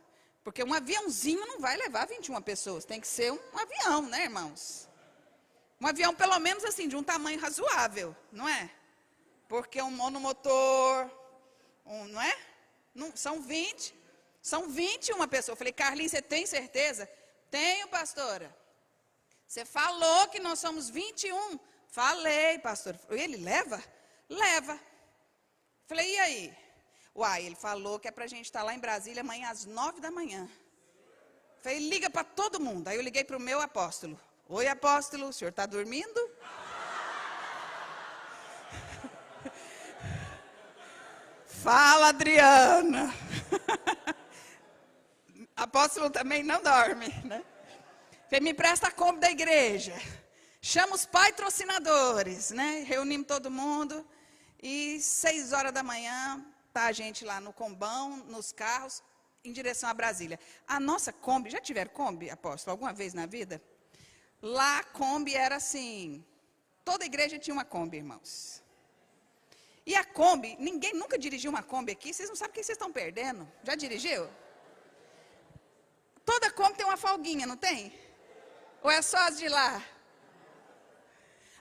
Porque um aviãozinho não vai levar 21 pessoas. Tem que ser um avião, né, irmãos? Um avião, pelo menos assim, de um tamanho razoável, não é? Porque um monomotor, não é? Não, são 21 pessoas. Eu falei, Carlinhos, você tem certeza? Tenho, pastora. Você falou que nós somos 21. Falei, pastor. Ele leva? Leva. Falei, e aí? Ele falou que é para a gente estar lá em Brasília amanhã às 9 da manhã. Falei, liga para todo mundo. Aí eu liguei para o meu apóstolo. Oi, apóstolo, o senhor está dormindo? Fala, Adriana. Apóstolo também não dorme, né? Falei, me presta a Kombi da igreja. Chama os patrocinadores, né? Reunimos todo mundo. E 6 horas da manhã, tá a gente lá no combão, nos carros, em direção a Brasília. A nossa Kombi, já tiveram Kombi, apóstolo, alguma vez na vida? Lá a Kombi era assim, toda igreja tinha uma Kombi, irmãos. E a Kombi, ninguém nunca dirigiu uma Kombi aqui, vocês não sabem o que vocês estão perdendo. Já dirigiu? Toda Kombi tem uma folguinha, não tem? Ou é só as de lá?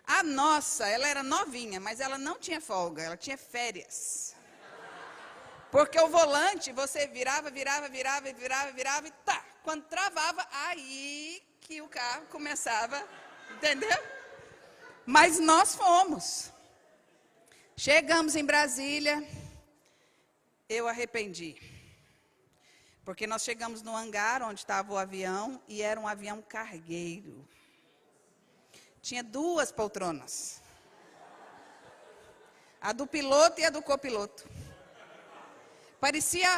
A nossa, ela era novinha, mas ela não tinha folga, ela tinha férias. Porque o volante, você virava e tá. Quando travava, aí que o carro começava, entendeu? Mas nós fomos. Chegamos em Brasília, eu arrependi. Porque nós chegamos no hangar onde estava o avião e era um avião cargueiro. Tinha 2 poltronas. A do piloto e a do copiloto. Parecia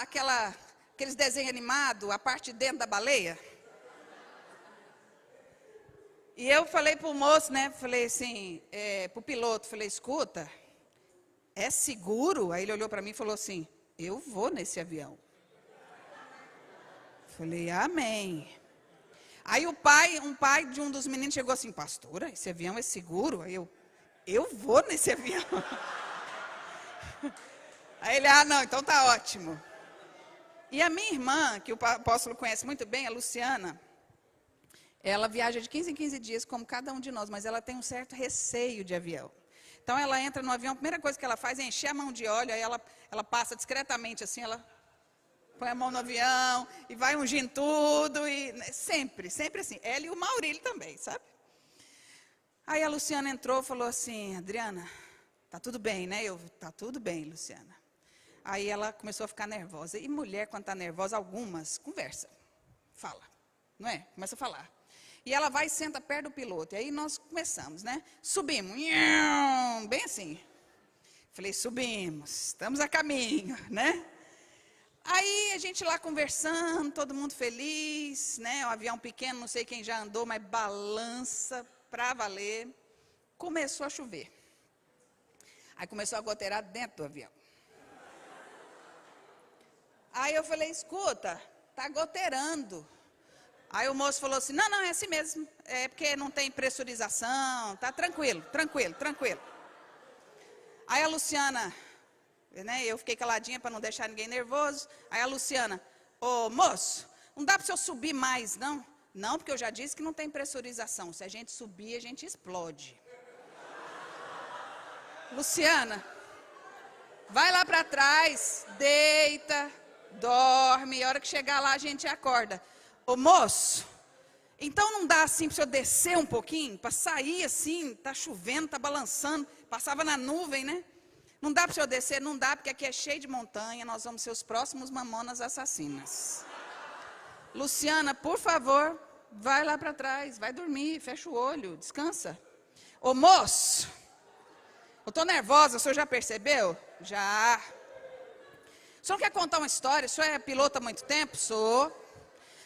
aqueles desenhos animados, a parte de dentro da baleia. E eu falei para o moço, né? Falei assim, para o piloto, falei, escuta, é seguro? Aí ele olhou para mim e falou assim, eu vou nesse avião. Falei, amém. Aí um pai de um dos meninos chegou assim, pastora, esse avião é seguro? Aí eu vou nesse avião. Aí ele, não, então tá ótimo. E a minha irmã, que o apóstolo conhece muito bem, a Luciana, ela viaja de 15 em 15 dias, como cada um de nós, mas ela tem um certo receio de avião. Então, ela entra no avião, a primeira coisa que ela faz é encher a mão de óleo, aí ela passa discretamente assim, ela põe a mão no avião e vai ungindo tudo, e sempre assim. Ela e o Maurílio também, sabe? Aí a Luciana entrou e falou assim, Adriana, tá tudo bem, né? Tá tudo bem, Luciana. Aí ela começou a ficar nervosa. E mulher, quando está nervosa, algumas conversa, fala, não é? Começa a falar. E ela vai e senta perto do piloto. E aí nós começamos, né? Subimos, bem assim. Falei, subimos, estamos a caminho, né? Aí a gente lá conversando, todo mundo feliz, né? O avião pequeno, não sei quem já andou, mas balança para valer. Começou a chover. Aí começou a goteirar dentro do avião. Aí eu falei, escuta, tá goteirando. Aí o moço falou assim, não, é assim mesmo, é porque não tem pressurização, tá tranquilo. Aí a Luciana, né, eu fiquei caladinha para não deixar ninguém nervoso. Aí a Luciana, ô moço, não dá para o senhor subir mais, não? Não, porque eu já disse que não tem pressurização, se a gente subir, a gente explode. Luciana, vai lá para trás, deita, dorme, a hora que chegar lá a gente acorda. Ô moço, então não dá assim para o senhor descer um pouquinho, para sair assim, tá chovendo, tá balançando, passava na nuvem, né? Não dá para o senhor descer? Não dá, porque aqui é cheio de montanha, nós vamos ser os próximos mamonas assassinas. Luciana, por favor, vai lá para trás, vai dormir, fecha o olho, descansa. Ô moço, eu estou nervosa, o senhor já percebeu? Já. O senhor quer contar uma história? O senhor é piloto há muito tempo? Sou.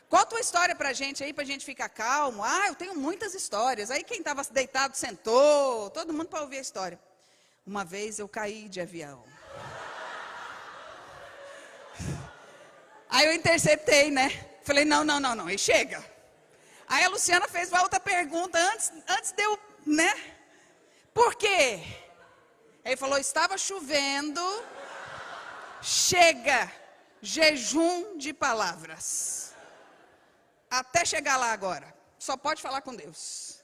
Conta uma história para a gente aí, para a gente ficar calmo. Eu tenho muitas histórias. Aí quem estava deitado sentou, todo mundo para ouvir a história. Uma vez eu caí de avião. Aí eu interceptei, né? Falei, não, e chega. Aí a Luciana fez uma outra pergunta, antes de eu, né? Por quê? Ele falou, estava chovendo, chega, jejum de palavras. Até chegar lá agora, só pode falar com Deus.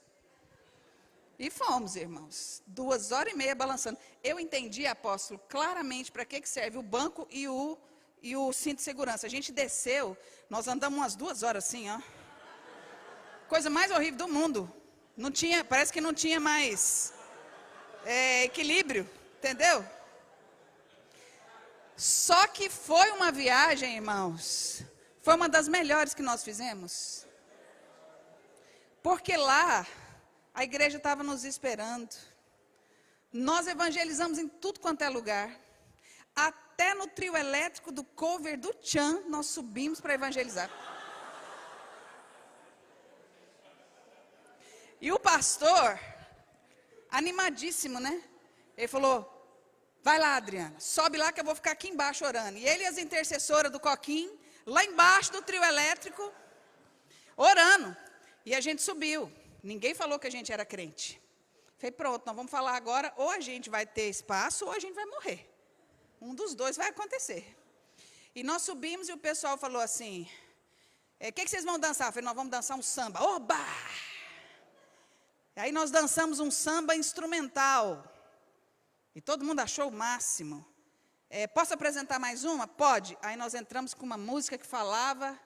E fomos, irmãos, 2h30 balançando. Eu entendi, apóstolo, claramente para que serve o banco e o cinto de segurança. A gente desceu, nós andamos umas 2 horas assim, ó. Coisa mais horrível do mundo. Não tinha, parece que não tinha mais equilíbrio, entendeu? Só que foi uma viagem, irmãos, foi uma das melhores que nós fizemos. Porque lá, a igreja estava nos esperando. Nós evangelizamos em tudo quanto é lugar. Até no trio elétrico do cover do Tchan, nós subimos para evangelizar. E o pastor, animadíssimo, né? Ele falou, vai lá, Adriana, sobe lá que eu vou ficar aqui embaixo orando. E ele e as intercessoras do Coquim, lá embaixo do trio elétrico, orando. E a gente subiu. Ninguém falou que a gente era crente. Falei, pronto, nós vamos falar agora, ou a gente vai ter espaço, ou a gente vai morrer. Um dos dois vai acontecer. E nós subimos e o pessoal falou assim, o que vocês vão dançar? Eu falei, nós vamos dançar um samba. Oba! Aí nós dançamos um samba instrumental. E todo mundo achou o máximo. Posso apresentar mais uma? Pode. Aí nós entramos com uma música que falava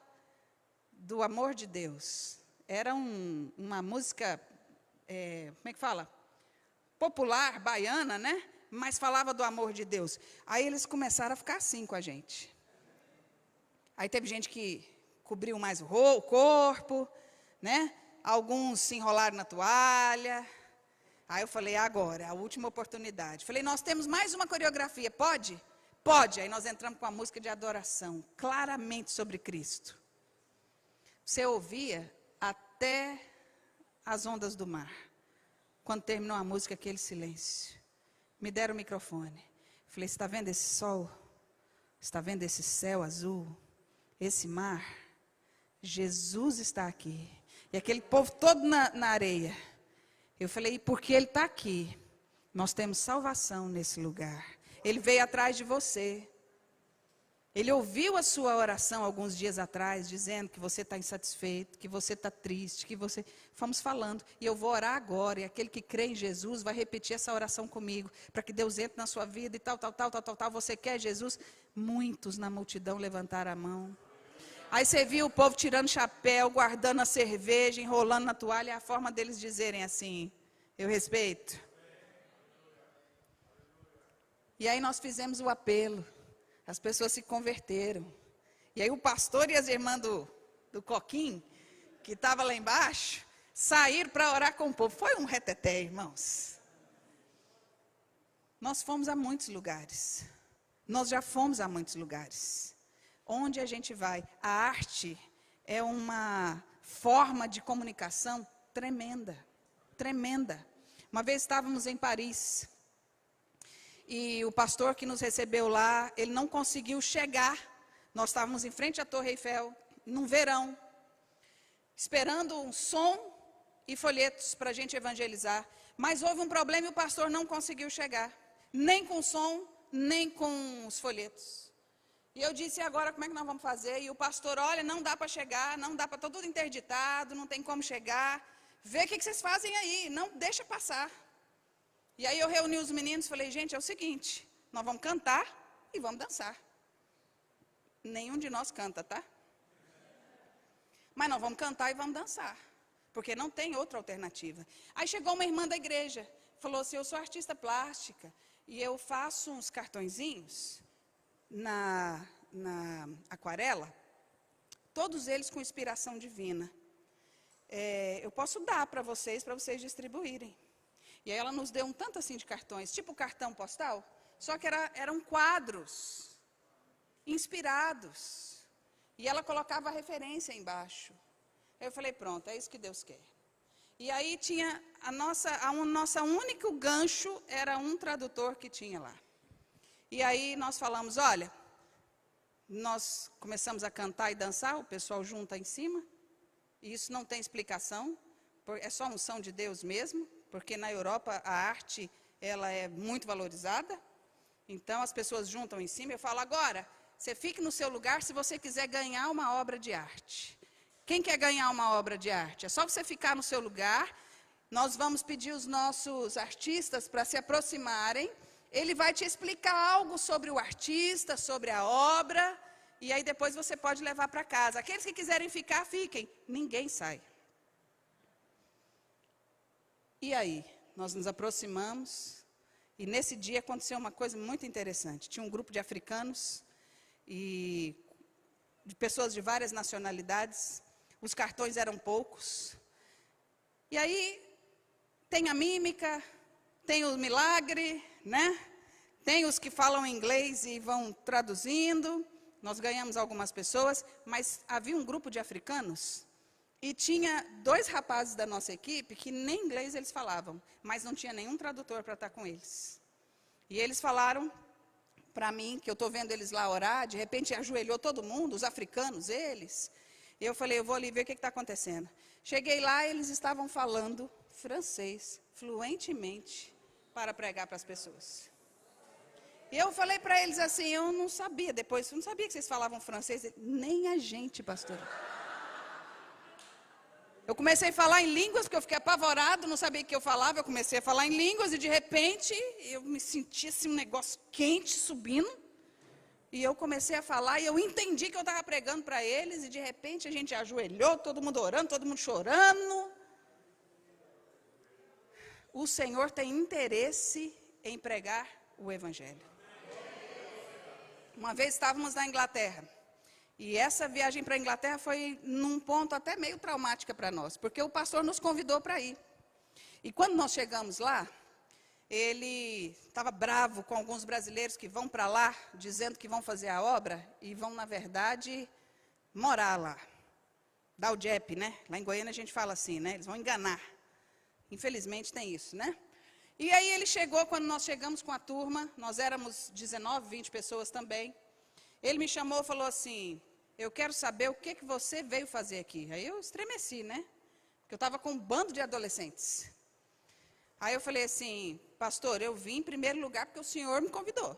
do amor de Deus. Era uma música, como é que fala? Popular, baiana, né? Mas falava do amor de Deus. Aí eles começaram a ficar assim com a gente. Aí teve gente que cobriu mais o corpo, né? Alguns se enrolaram na toalha. Aí eu falei, agora, a última oportunidade. Falei, nós temos mais uma coreografia, pode? Pode. Aí nós entramos com a música de adoração, claramente sobre Cristo. Você ouvia até as ondas do mar. Quando terminou a música, aquele silêncio. Me deram o microfone. Falei, você está vendo esse sol? Você está vendo esse céu azul? Esse mar? Jesus está aqui. E aquele povo todo na areia. Eu falei, porque Ele está aqui, nós temos salvação nesse lugar. Ele veio atrás de você. Ele ouviu a sua oração alguns dias atrás, dizendo que você está insatisfeito, que você está triste, que você... Fomos falando, e eu vou orar agora, e aquele que crê em Jesus vai repetir essa oração comigo, para que Deus entre na sua vida e tal. Você quer Jesus? Muitos na multidão levantaram a mão. Aí você viu o povo tirando chapéu, guardando a cerveja, enrolando na toalha, é a forma deles dizerem assim, eu respeito. E aí nós fizemos o apelo. As pessoas se converteram. E aí o pastor e as irmãs do Coquim, que estava lá embaixo, saíram para orar com o povo. Foi um reteté, irmãos. Nós fomos a muitos lugares. Nós já fomos a muitos lugares. Onde a gente vai? A arte é uma forma de comunicação tremenda. Tremenda. Uma vez estávamos em Paris. E o pastor que nos recebeu lá, ele não conseguiu chegar. Nós estávamos em frente à Torre Eiffel, num verão, esperando um som e folhetos para a gente evangelizar. Mas houve um problema e o pastor não conseguiu chegar. Nem com o som, nem com os folhetos. E eu disse, e agora como é que nós vamos fazer? E o pastor, olha, não dá para chegar, não dá para, está tudo interditado, não tem como chegar. Vê o que vocês fazem aí, não deixa passar. E aí eu reuni os meninos e falei, gente, é o seguinte, nós vamos cantar e vamos dançar. Nenhum de nós canta, tá? Mas nós vamos cantar e vamos dançar, porque não tem outra alternativa. Aí chegou uma irmã da igreja, falou assim, eu sou artista plástica e eu faço uns cartõezinhos na aquarela, todos eles com inspiração divina. Eu posso dar para vocês distribuírem. E aí ela nos deu um tanto assim de cartões, tipo cartão postal, só que eram quadros inspirados. E ela colocava a referência embaixo. Eu falei, pronto, é isso que Deus quer. E aí tinha nossa único gancho, era um tradutor que tinha lá. E aí nós falamos, olha, nós começamos a cantar e dançar, o pessoal junta em cima. E isso não tem explicação, é só unção de Deus mesmo. Porque na Europa a arte ela é muito valorizada. Então as pessoas juntam em cima. Eu falo, agora, você fique no seu lugar se você quiser ganhar uma obra de arte. Quem quer ganhar uma obra de arte? É só você ficar no seu lugar. Nós vamos pedir os nossos artistas para se aproximarem. Ele vai te explicar algo sobre o artista, sobre a obra. E aí depois você pode levar para casa. Aqueles que quiserem ficar, fiquem. Ninguém sai. E aí, nós nos aproximamos, e nesse dia aconteceu uma coisa muito interessante. Tinha um grupo de africanos, e de pessoas de várias nacionalidades, os cartões eram poucos. E aí, tem a mímica, tem o milagre, né? Tem os que falam inglês e vão traduzindo. Nós ganhamos algumas pessoas, mas havia um grupo de africanos. E tinha 2 rapazes da nossa equipe que nem inglês eles falavam, mas não tinha nenhum tradutor para estar com eles. E eles falaram para mim, que eu estou vendo eles lá orar, de repente ajoelhou todo mundo, os africanos, eles. E eu falei, eu vou ali ver o que está acontecendo. Cheguei lá, eles estavam falando francês, fluentemente, para pregar para as pessoas. E eu falei para eles assim, eu não sabia, depois, eu não sabia que vocês falavam francês, nem a gente, pastor. Eu comecei a falar em línguas, porque eu fiquei apavorado, não sabia o que eu falava. Eu comecei a falar em línguas e, de repente, eu me senti assim, um negócio quente subindo. E eu comecei a falar e eu entendi que eu estava pregando para eles. E, de repente, a gente ajoelhou, todo mundo orando, todo mundo chorando. O Senhor tem interesse em pregar o Evangelho. Uma vez estávamos na Inglaterra. E essa viagem para a Inglaterra foi num ponto até meio traumática para nós, porque o pastor nos convidou para ir. E quando nós chegamos lá, ele estava bravo com alguns brasileiros que vão para lá, dizendo que vão fazer a obra, e vão, na verdade, morar lá. Dar o jep, né? Lá em Goiânia a gente fala assim, né? Eles vão enganar. Infelizmente tem isso, né? E aí ele chegou, quando nós chegamos com a turma, nós éramos 19, 20 pessoas também. Ele me chamou e falou assim, eu quero saber o que você veio fazer aqui. Aí eu estremeci, né? Porque eu estava com um bando de adolescentes. Aí eu falei assim, pastor, eu vim em primeiro lugar porque o senhor me convidou.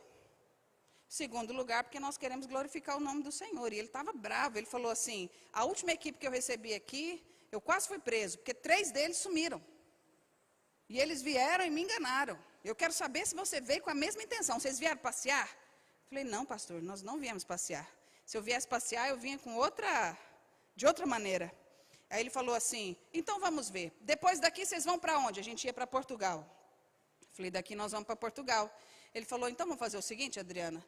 Segundo lugar, porque nós queremos glorificar o nome do Senhor. E ele estava bravo, ele falou assim, a última equipe que eu recebi aqui, eu quase fui preso, porque 3 deles sumiram. E eles vieram e me enganaram. Eu quero saber se você veio com a mesma intenção. Vocês vieram passear? Eu falei, não, pastor, nós não viemos passear. Se eu viesse passear, eu vinha de outra maneira. Aí ele falou assim, então vamos ver. Depois daqui vocês vão para onde? A gente ia para Portugal. Eu falei, daqui nós vamos para Portugal. Ele falou, então vamos fazer o seguinte, Adriana.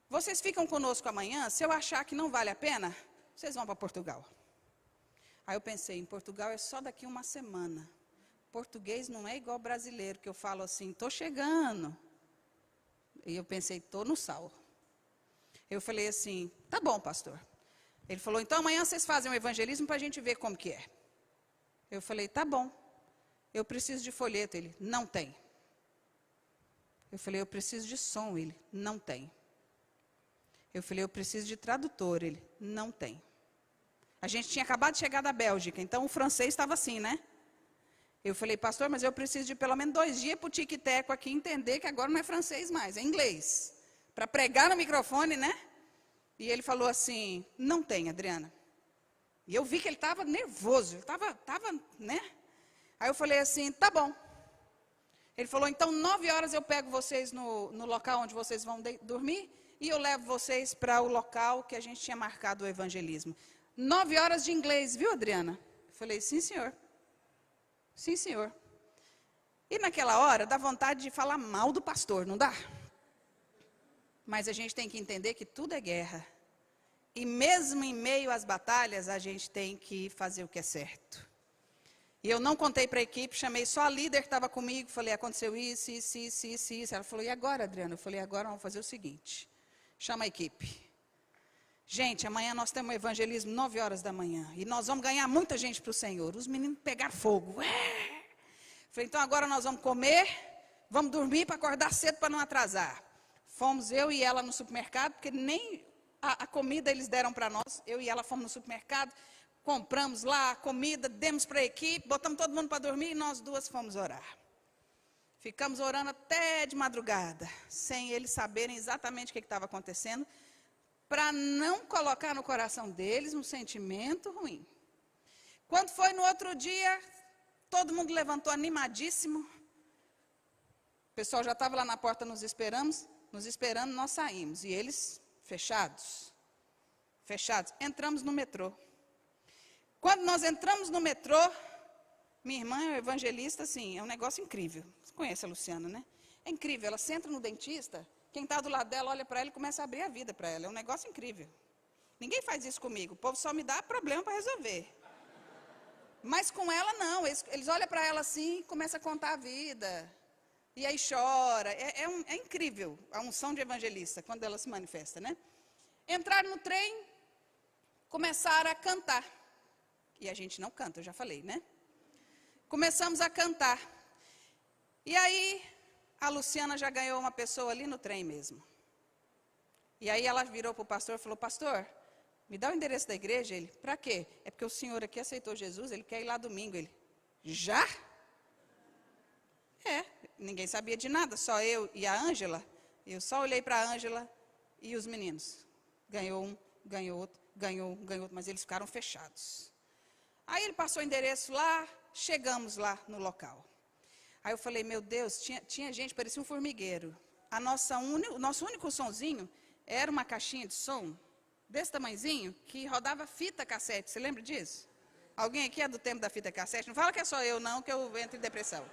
Vocês ficam conosco amanhã, se eu achar que não vale a pena, vocês vão para Portugal. Aí eu pensei, em Portugal é só daqui uma semana. Português não é igual brasileiro, que eu falo assim, estou chegando. E eu pensei, estou no sal. Eu falei assim, tá bom, pastor. Ele falou, então amanhã vocês fazem um evangelismo para a gente ver como que é. Eu falei, tá bom. Eu preciso de folheto. Ele, não tem. Eu falei, eu preciso de som. Ele, não tem. Eu falei, eu preciso de tradutor. Ele, não tem. A gente tinha acabado de chegar da Bélgica, então o francês estava assim, né? Eu falei, pastor, mas eu preciso de pelo menos 2 dias para o tic-teco aqui entender que agora não é francês mais, é inglês. Para pregar no microfone, né? E ele falou assim, não tem, Adriana. E eu vi que ele estava nervoso, ele estava, né? Aí eu falei assim, tá bom. Ele falou, então 9 horas eu pego vocês no local onde vocês vão dormir e eu levo vocês para o local que a gente tinha marcado o evangelismo. 9 horas de inglês, viu, Adriana? Eu falei, sim, senhor. Sim, senhor. E naquela hora, dá vontade de falar mal do pastor, não dá? Mas a gente tem que entender que tudo é guerra. E mesmo em meio às batalhas, a gente tem que fazer o que é certo. E eu não contei para a equipe, chamei só a líder que estava comigo, falei, aconteceu isso. Ela falou, e agora, Adriana? Eu falei, agora vamos fazer o seguinte, chama a equipe. Gente, amanhã nós temos um evangelismo 9 horas da manhã. E nós vamos ganhar muita gente para o Senhor. Os meninos pegaram fogo. Falei, então agora nós vamos comer, vamos dormir para acordar cedo para não atrasar. Fomos eu e ela no supermercado, porque nem a comida eles deram para nós. Eu e ela fomos no supermercado, compramos lá a comida, demos para a equipe, botamos todo mundo para dormir e nós 2 fomos orar. Ficamos orando até de madrugada, sem eles saberem exatamente o que estava acontecendo, para não colocar no coração deles um sentimento ruim. Quando foi no outro dia, todo mundo levantou animadíssimo. O pessoal já estava lá na porta nos esperando, nós saímos. E eles fechados. Entramos no metrô. Quando nós entramos no metrô, minha irmã é evangelista, assim, é um negócio incrível. Você conhece a Luciana, né? É incrível, ela senta no dentista, quem está do lado dela olha para ela e começa a abrir a vida para ela. É um negócio incrível. Ninguém faz isso comigo. O povo só me dá problema para resolver. Mas com ela não. Eles olham para ela assim e começam a contar a vida. E aí chora. É incrível a unção de evangelista, quando ela se manifesta, né? Entraram no trem, começaram a cantar. E a gente não canta, eu já falei, né? Começamos a cantar. E aí a Luciana já ganhou uma pessoa ali no trem mesmo. E aí ela virou para o pastor e falou, pastor, me dá o endereço da igreja? Ele, para quê? É porque o senhor aqui aceitou Jesus, ele quer ir lá domingo. Ele, já? Ninguém sabia de nada, só eu e a Ângela. Eu só olhei para a Ângela e os meninos. Ganhou um, ganhou outro, ganhou outro, mas eles ficaram fechados. Aí ele passou o endereço lá, chegamos lá no local. Aí eu falei, meu Deus, tinha gente, parecia um formigueiro. O nosso único sonzinho era uma caixinha de som, desse tamanhozinho, que rodava fita cassete. Você lembra disso? Alguém aqui é do tempo da fita cassete? Não fala que é só eu, não, que eu entro em depressão.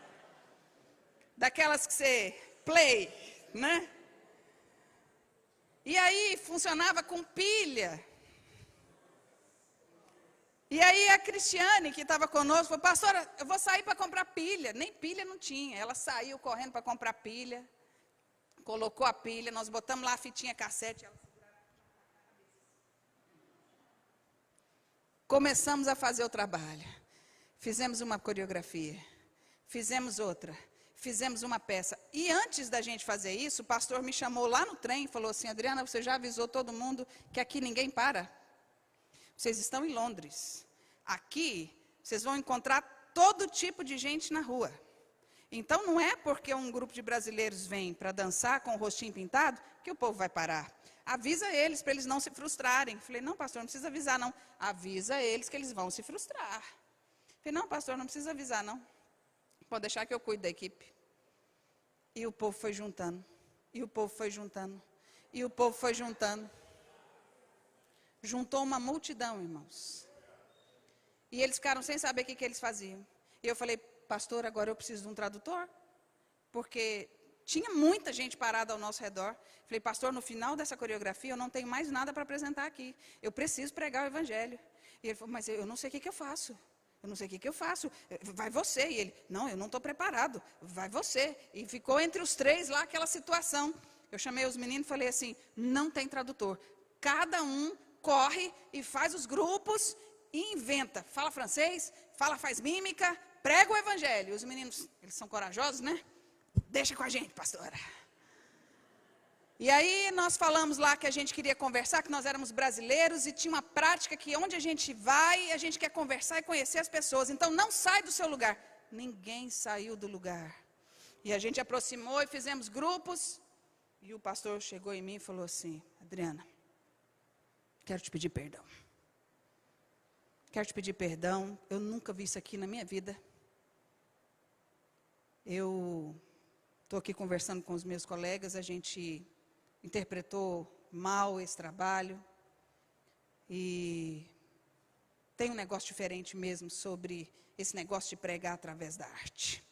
Daquelas que você play, né? E aí funcionava com pilha. E aí a Cristiane, que estava conosco, falou, pastora, eu vou sair para comprar pilha. Nem pilha não tinha. Ela saiu correndo para comprar pilha, colocou a pilha, nós botamos lá a fitinha cassete. Ela... Começamos a fazer o trabalho. Fizemos uma coreografia, fizemos outra, fizemos uma peça. E antes da gente fazer isso, o pastor me chamou lá no trem e falou assim, Adriana, você já avisou todo mundo que aqui ninguém para? Vocês estão em Londres. Aqui, vocês vão encontrar todo tipo de gente na rua. Então, não é porque um grupo de brasileiros vem para dançar com o rostinho pintado que o povo vai parar. Avisa eles para eles não se frustrarem. Falei, não, pastor, não precisa avisar, não. Avisa eles que eles vão se frustrar. Falei, não, pastor, não precisa avisar, não. Pode deixar que eu cuido da equipe. E o povo foi juntando. E o povo foi juntando. E o povo foi juntando. Juntou uma multidão, irmãos. E eles ficaram sem saber o que eles faziam. E eu falei, pastor, agora eu preciso de um tradutor. Porque tinha muita gente parada ao nosso redor. Falei, pastor, no final dessa coreografia eu não tenho mais nada para apresentar aqui. Eu preciso pregar o evangelho. E ele falou, mas eu não sei o que eu faço. Eu não sei o que eu faço. Vai você. E ele, não, eu não estou preparado. Vai você. E ficou entre os três lá aquela situação. Eu chamei os meninos e falei assim, não tem tradutor. Cada um corre e faz os grupos e inventa. Fala francês, faz mímica, prega o evangelho. Os meninos, eles são corajosos, né? Deixa com a gente, pastora. E aí nós falamos lá que a gente queria conversar, que nós éramos brasileiros e tinha uma prática que onde a gente vai, a gente quer conversar e conhecer as pessoas. Então não sai do seu lugar. Ninguém saiu do lugar. E a gente aproximou e fizemos grupos. E o pastor chegou em mim e falou assim, Adriana, quero te pedir perdão. Quero te pedir perdão, eu nunca vi isso aqui na minha vida. Eu estou aqui conversando com os meus colegas, a gente interpretou mal esse trabalho. E tem um negócio diferente mesmo sobre esse negócio de pregar através da arte.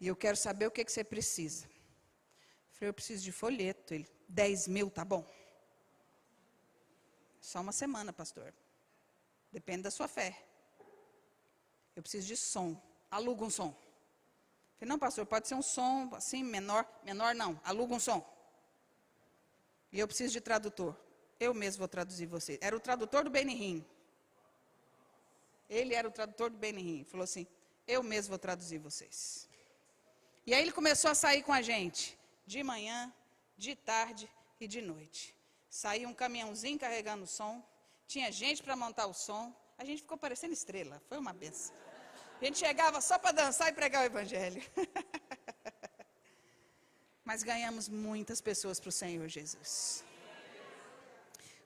E eu quero saber o que você precisa. Eu falei, eu preciso de folheto. Ele, 10 mil, tá bom. Só uma semana, pastor. Depende da sua fé. Eu preciso de som. Aluga um som. Eu falei, não, pastor, pode ser um som assim, menor. Menor não, aluga um som. E eu preciso de tradutor. Eu mesmo vou traduzir você. Era o tradutor do Benihim. Ele era o tradutor do Benihim. Falou assim, eu mesmo vou traduzir vocês. E aí ele começou a sair com a gente. De manhã, de tarde e de noite. Saía um caminhãozinho carregando o som. Tinha gente para montar o som. A gente ficou parecendo estrela. Foi uma benção. A gente chegava só para dançar e pregar o evangelho. Mas ganhamos muitas pessoas para o Senhor Jesus.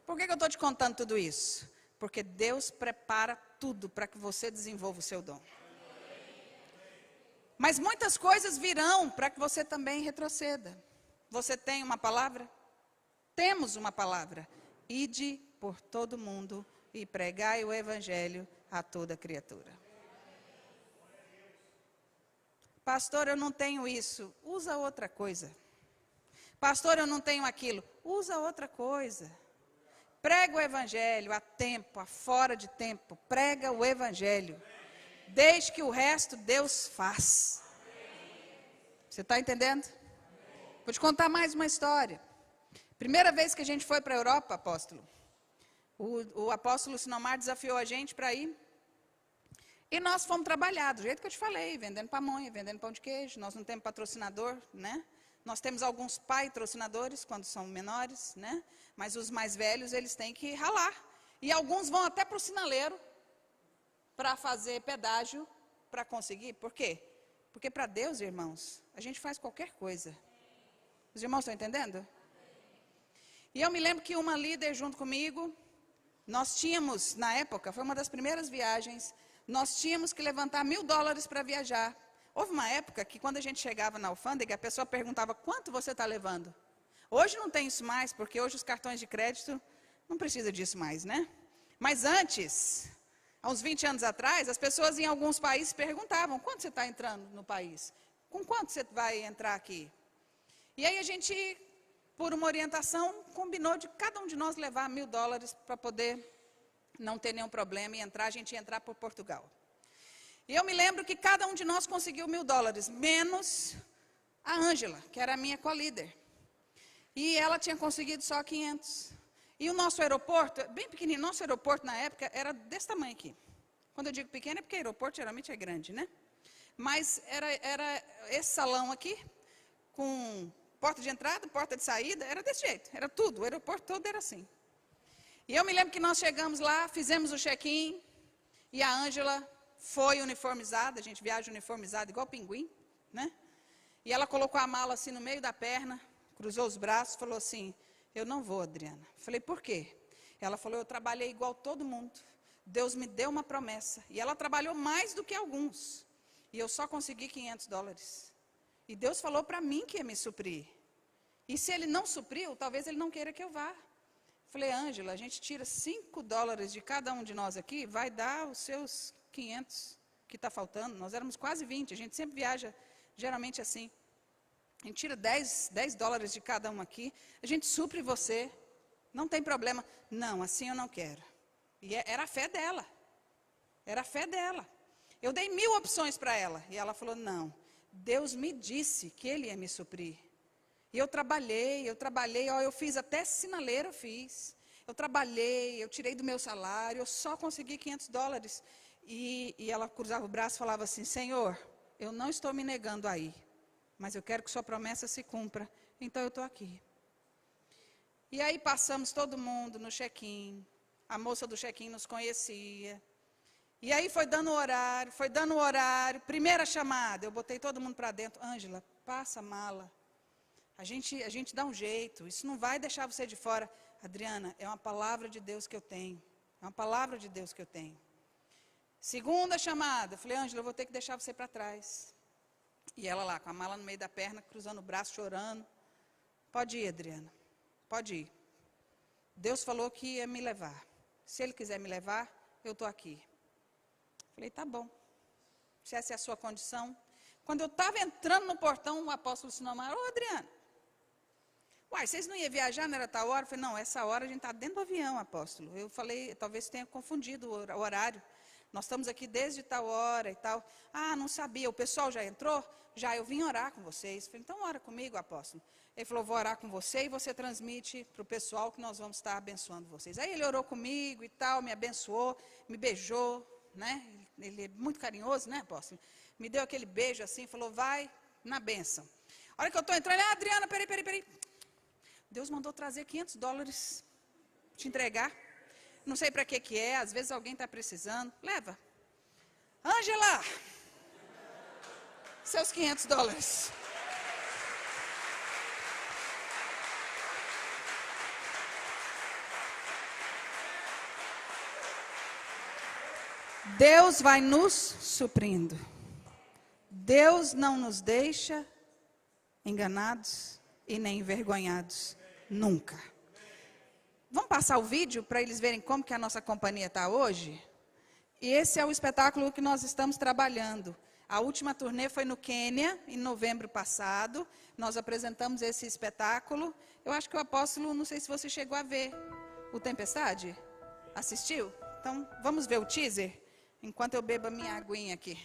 Por que eu estou te contando tudo isso? Porque Deus prepara tudo para que você desenvolva o seu dom. Mas muitas coisas virão para que você também retroceda. Você tem uma palavra? Temos uma palavra. Ide por todo mundo e pregai o evangelho a toda criatura. Pastor, eu não tenho isso. Usa outra coisa. Pastor, eu não tenho aquilo. Usa outra coisa. Prega o evangelho a tempo, a fora de tempo. Prega o evangelho. Desde que o resto Deus faz. Você está entendendo? Vou te contar mais uma história. Primeira vez que a gente foi para a Europa, apóstolo, o apóstolo Sinomar desafiou a gente para ir. E nós fomos trabalhar, do jeito que eu te falei, vendendo pamonha, vendendo pão de queijo. Nós não temos patrocinador, né? Nós temos alguns patrocinadores quando são menores, né? Mas os mais velhos, eles têm que ralar. E alguns vão até para o sinaleiro para fazer pedágio para conseguir. Por quê? Porque para Deus, irmãos, a gente faz qualquer coisa. Os irmãos estão entendendo? E eu me lembro que uma líder junto comigo, nós tínhamos, na época, foi uma das primeiras viagens, nós tínhamos que levantar $1.000 para viajar. Houve uma época que quando a gente chegava na alfândega, a pessoa perguntava, quanto você está levando? Hoje não tem isso mais, porque hoje os cartões de crédito não precisa disso mais, né? Mas antes, há uns 20 anos atrás, as pessoas em alguns países perguntavam, quanto você está entrando no país? Com quanto você vai entrar aqui? E aí a gente, por uma orientação, combinou de cada um de nós levar $1.000 para poder não ter nenhum problema e entrar, a gente ia entrar por Portugal. E eu me lembro que cada um de nós conseguiu $1.000, menos a Ângela, que era a minha co-líder. E ela tinha conseguido só 500. E o nosso aeroporto, bem pequenininho, nosso aeroporto na época era desse tamanho aqui. Quando eu digo pequeno é porque aeroporto geralmente é grande, né? Mas era esse salão aqui, com porta de entrada, porta de saída, era desse jeito, era tudo, o aeroporto todo era assim. E eu me lembro que nós chegamos lá, fizemos o check-in, e a Ângela foi uniformizada, a gente viaja uniformizada igual pinguim, né? E ela colocou a mala assim no meio da perna, cruzou os braços, falou assim, eu não vou, Adriana. Falei, por quê? Ela falou, eu trabalhei igual todo mundo. Deus me deu uma promessa. E ela trabalhou mais do que alguns. E eu só consegui $500. E Deus falou para mim que ia me suprir. E se Ele não supriu, talvez Ele não queira que eu vá. Falei, Ângela, a gente tira $5 de cada um de nós aqui, vai dar os seus 500 que está faltando. Nós éramos quase 20, a gente sempre viaja geralmente assim. A gente tira $10 de cada um aqui, a gente supre você, não tem problema. Não, assim eu não quero. E era a fé dela. Era a fé dela. Eu dei 1000 opções para ela. E ela falou, não, Deus me disse que Ele ia me suprir. E eu trabalhei, ó, eu fiz até sinaleira, eu fiz. Eu trabalhei, eu tirei do meu salário, eu só consegui $500. E ela cruzava o braço e falava assim, Senhor, eu não estou me negando aí, mas eu quero que sua promessa se cumpra, então eu estou aqui. E aí passamos todo mundo no check-in, a moça do check-in nos conhecia. E aí foi dando o horário, primeira chamada, eu botei todo mundo para dentro. Ângela, passa a mala. A gente dá um jeito, isso não vai deixar você de fora. Adriana, é uma palavra de Deus que eu tenho. É uma palavra de Deus que eu tenho. Segunda chamada, falei, Ângela, eu vou ter que deixar você para trás. E ela lá, com a mala no meio da perna, cruzando o braço, chorando. Pode ir, Adriana, pode ir. Deus falou que ia me levar. Se Ele quiser me levar, eu estou aqui. Falei, tá bom. Se essa é a sua condição. Quando eu estava entrando no portão, o apóstolo Sinomar, ô Adriana, uai, vocês não iam viajar, não era tal hora? Eu falei, não, essa hora a gente está dentro do avião, apóstolo. Eu falei, talvez tenha confundido o horário. Nós estamos aqui desde tal hora e tal. Ah, não sabia, o pessoal já entrou? Já, eu vim orar com vocês. Eu falei, então ora comigo, apóstolo. Ele falou, vou orar com você e você transmite para o pessoal que nós vamos estar abençoando vocês. Aí ele orou comigo e tal, me abençoou, me beijou, né? Ele é muito carinhoso, né, apóstolo? Me deu aquele beijo assim, falou, vai na bênção. A hora que eu estou entrando, Adriana, peraí. Deus mandou trazer $500, te entregar. Não sei para que é, às vezes alguém está precisando. Leva. Ângela, seus $500. Deus vai nos suprindo. Deus não nos deixa enganados e nem envergonhados. Nunca. Vamos passar o vídeo para eles verem como que a nossa companhia está hoje? E esse é o espetáculo que nós estamos trabalhando. A última turnê foi no Quênia, em novembro passado. Nós apresentamos esse espetáculo. Eu acho que o apóstolo, não sei se você chegou a ver o Tempestade. Assistiu? Então, vamos ver o teaser? Enquanto eu bebo a minha aguinha aqui.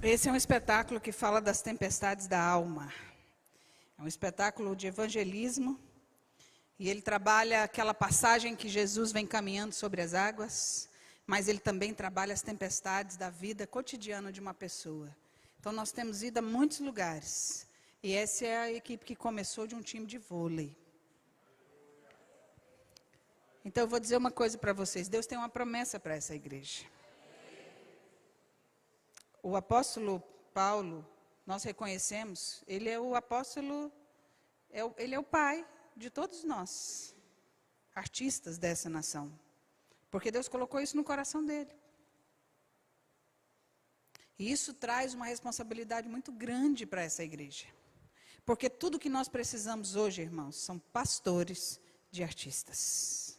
Esse é um espetáculo que fala das tempestades da alma. É um espetáculo de evangelismo. E ele trabalha aquela passagem que Jesus vem caminhando sobre as águas, mas ele também trabalha as tempestades da vida cotidiana de uma pessoa. Então nós temos ido a muitos lugares. E essa é a equipe que começou de um time de vôlei. Então eu vou dizer uma coisa para vocês. Deus tem uma promessa para essa igreja. O apóstolo Paulo, nós reconhecemos, ele é o apóstolo, ele é o pai de todos nós, artistas dessa nação. Porque Deus colocou isso no coração dele. E isso traz uma responsabilidade muito grande para essa igreja. Porque tudo que nós precisamos hoje, irmãos, são pastores de artistas.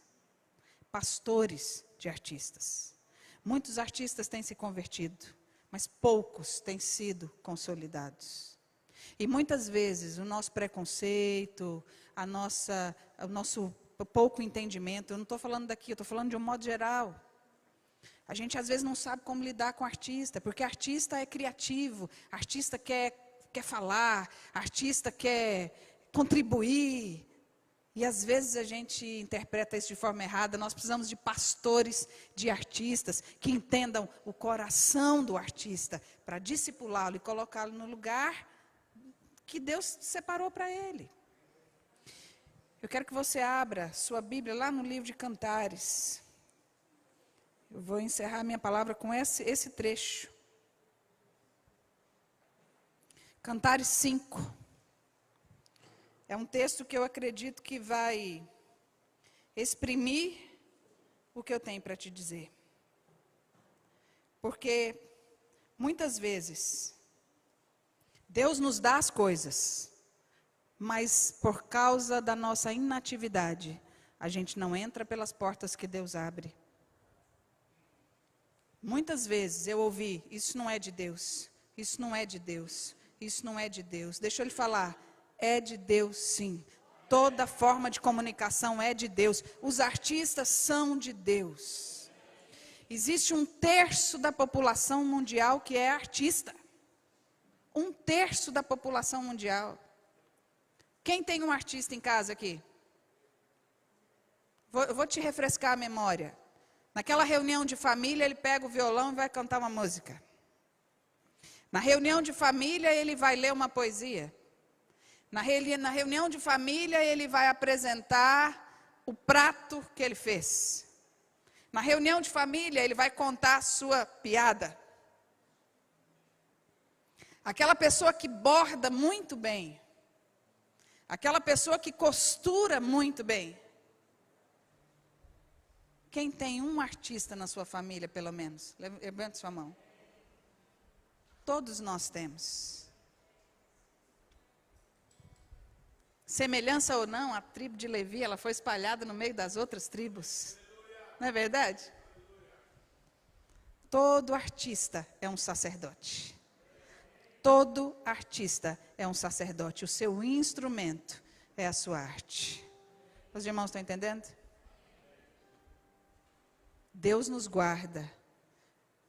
Pastores de artistas. Muitos artistas têm se convertido, mas poucos têm sido consolidados. E muitas vezes o nosso preconceito, o nosso pouco entendimento, eu não estou falando daqui, eu estou falando de um modo geral. A gente às vezes não sabe como lidar com artista, porque artista é criativo, artista quer falar, artista quer contribuir. E às vezes a gente interpreta isso de forma errada. Nós precisamos de pastores, de artistas, que entendam o coração do artista, para discipulá-lo e colocá-lo no lugar que Deus separou para ele. Eu quero que você abra sua Bíblia lá no livro de Cantares. Eu vou encerrar minha palavra com esse trecho. Cantares 5. É um texto que eu acredito que vai exprimir o que eu tenho para te dizer. Porque muitas vezes Deus nos dá as coisas, mas por causa da nossa inatividade, a gente não entra pelas portas que Deus abre. Muitas vezes eu ouvi, isso não é de Deus, isso não é de Deus, isso não é de Deus. Deixa eu lhe falar, é de Deus sim. Toda forma de comunicação é de Deus. Os artistas são de Deus. Existe 1/3 da população mundial que é artista. 1/3 da população mundial. Quem tem um artista em casa aqui? Eu vou te refrescar a memória. Naquela reunião de família, ele pega o violão e vai cantar uma música. Na reunião de família, ele vai ler uma poesia. Na reunião de família, ele vai apresentar o prato que ele fez. Na reunião de família, ele vai contar a sua piada. Aquela pessoa que borda muito bem. Aquela pessoa que costura muito bem. Quem tem um artista na sua família, pelo menos? Levante sua mão. Todos nós temos. Semelhança ou não, a tribo de Levi, ela foi espalhada no meio das outras tribos. Não é verdade? Todo artista é um sacerdote. Todo artista é um sacerdote. O seu instrumento é a sua arte. Os irmãos estão entendendo? Deus nos guarda.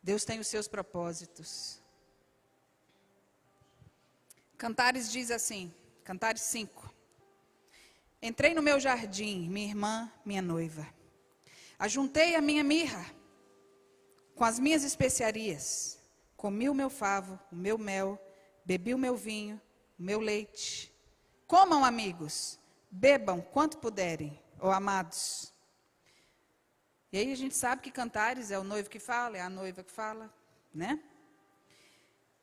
Deus tem os seus propósitos. Cantares diz assim, Cantares 5. Entrei no meu jardim, minha irmã, minha noiva. Ajuntei a minha mirra com as minhas especiarias. Comi o meu favo, o meu mel, bebi o meu vinho, o meu leite. Comam, amigos, bebam quanto puderem, ó amados. E aí a gente sabe que Cantares é o noivo que fala, é a noiva que fala, né?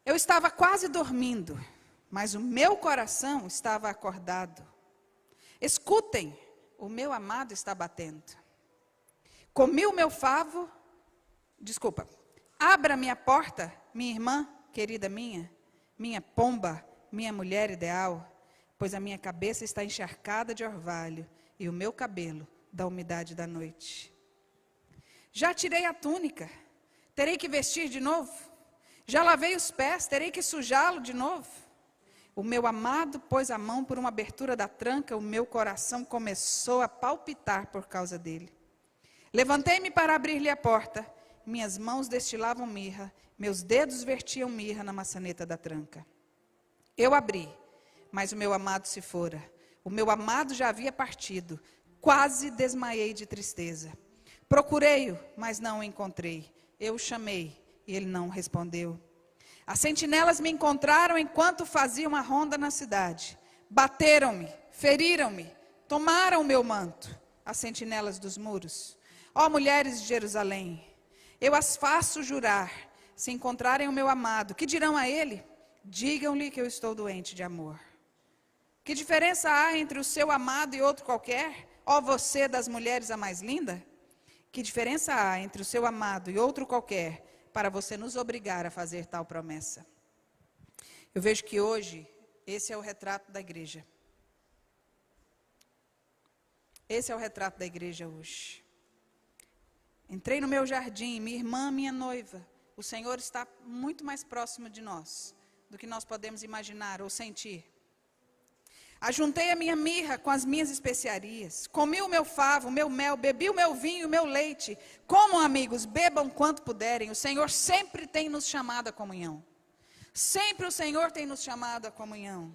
Eu estava quase dormindo, mas o meu coração estava acordado. Escutem, o meu amado está batendo. Comi o meu favo, abra minha porta, minha irmã, querida minha pomba, minha mulher ideal, pois a minha cabeça está encharcada de orvalho e o meu cabelo da umidade da noite. Já tirei a túnica, terei que vestir de novo. Já lavei os pés, terei que sujá-lo de novo. O meu amado pôs a mão por uma abertura da tranca, o meu coração começou a palpitar por causa dele. Levantei-me para abrir-lhe a porta, minhas mãos destilavam mirra, meus dedos vertiam mirra na maçaneta da tranca. Eu abri, mas o meu amado se fora. O meu amado já havia partido. Quase desmaiei de tristeza. Procurei-o, mas não o encontrei. Eu o chamei e ele não respondeu. As sentinelas me encontraram enquanto faziam a ronda na cidade. Bateram-me, feriram-me, tomaram o meu manto. As sentinelas dos muros. Ó mulheres de Jerusalém, eu as faço jurar, se encontrarem o meu amado, que dirão a ele? Digam-lhe que eu estou doente de amor. Que diferença há entre o seu amado e outro qualquer? Ó você das mulheres a mais linda? Que diferença há entre o seu amado e outro qualquer, para você nos obrigar a fazer tal promessa? Eu vejo que hoje, esse é o retrato da igreja. Esse é o retrato da igreja hoje. Entrei no meu jardim, minha irmã, minha noiva. O Senhor está muito mais próximo de nós do que nós podemos imaginar ou sentir. Ajuntei a minha mirra com as minhas especiarias. Comi o meu favo, o meu mel, bebi o meu vinho, o meu leite. Comam, amigos, bebam quanto puderem. O Senhor sempre tem nos chamado à comunhão. Sempre o Senhor tem nos chamado à comunhão.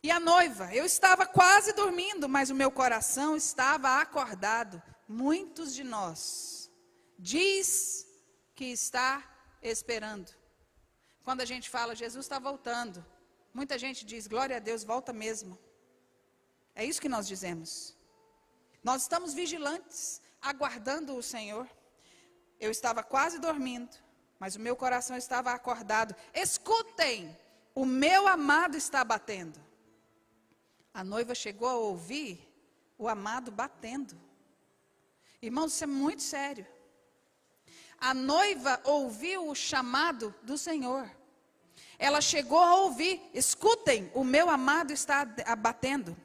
E a noiva, eu estava quase dormindo, mas o meu coração estava acordado. Muitos de nós diz que está esperando. Quando a gente fala, Jesus está voltando, muita gente diz, glória a Deus, volta mesmo. É isso que nós dizemos. Nós estamos vigilantes, aguardando o Senhor. Eu estava quase dormindo, mas o meu coração estava acordado. Escutem, o meu amado está batendo. A noiva chegou a ouvir o amado batendo. Irmãos, isso é muito sério. A noiva ouviu o chamado do Senhor. Ela chegou a ouvir, escutem, o meu amado está batendo.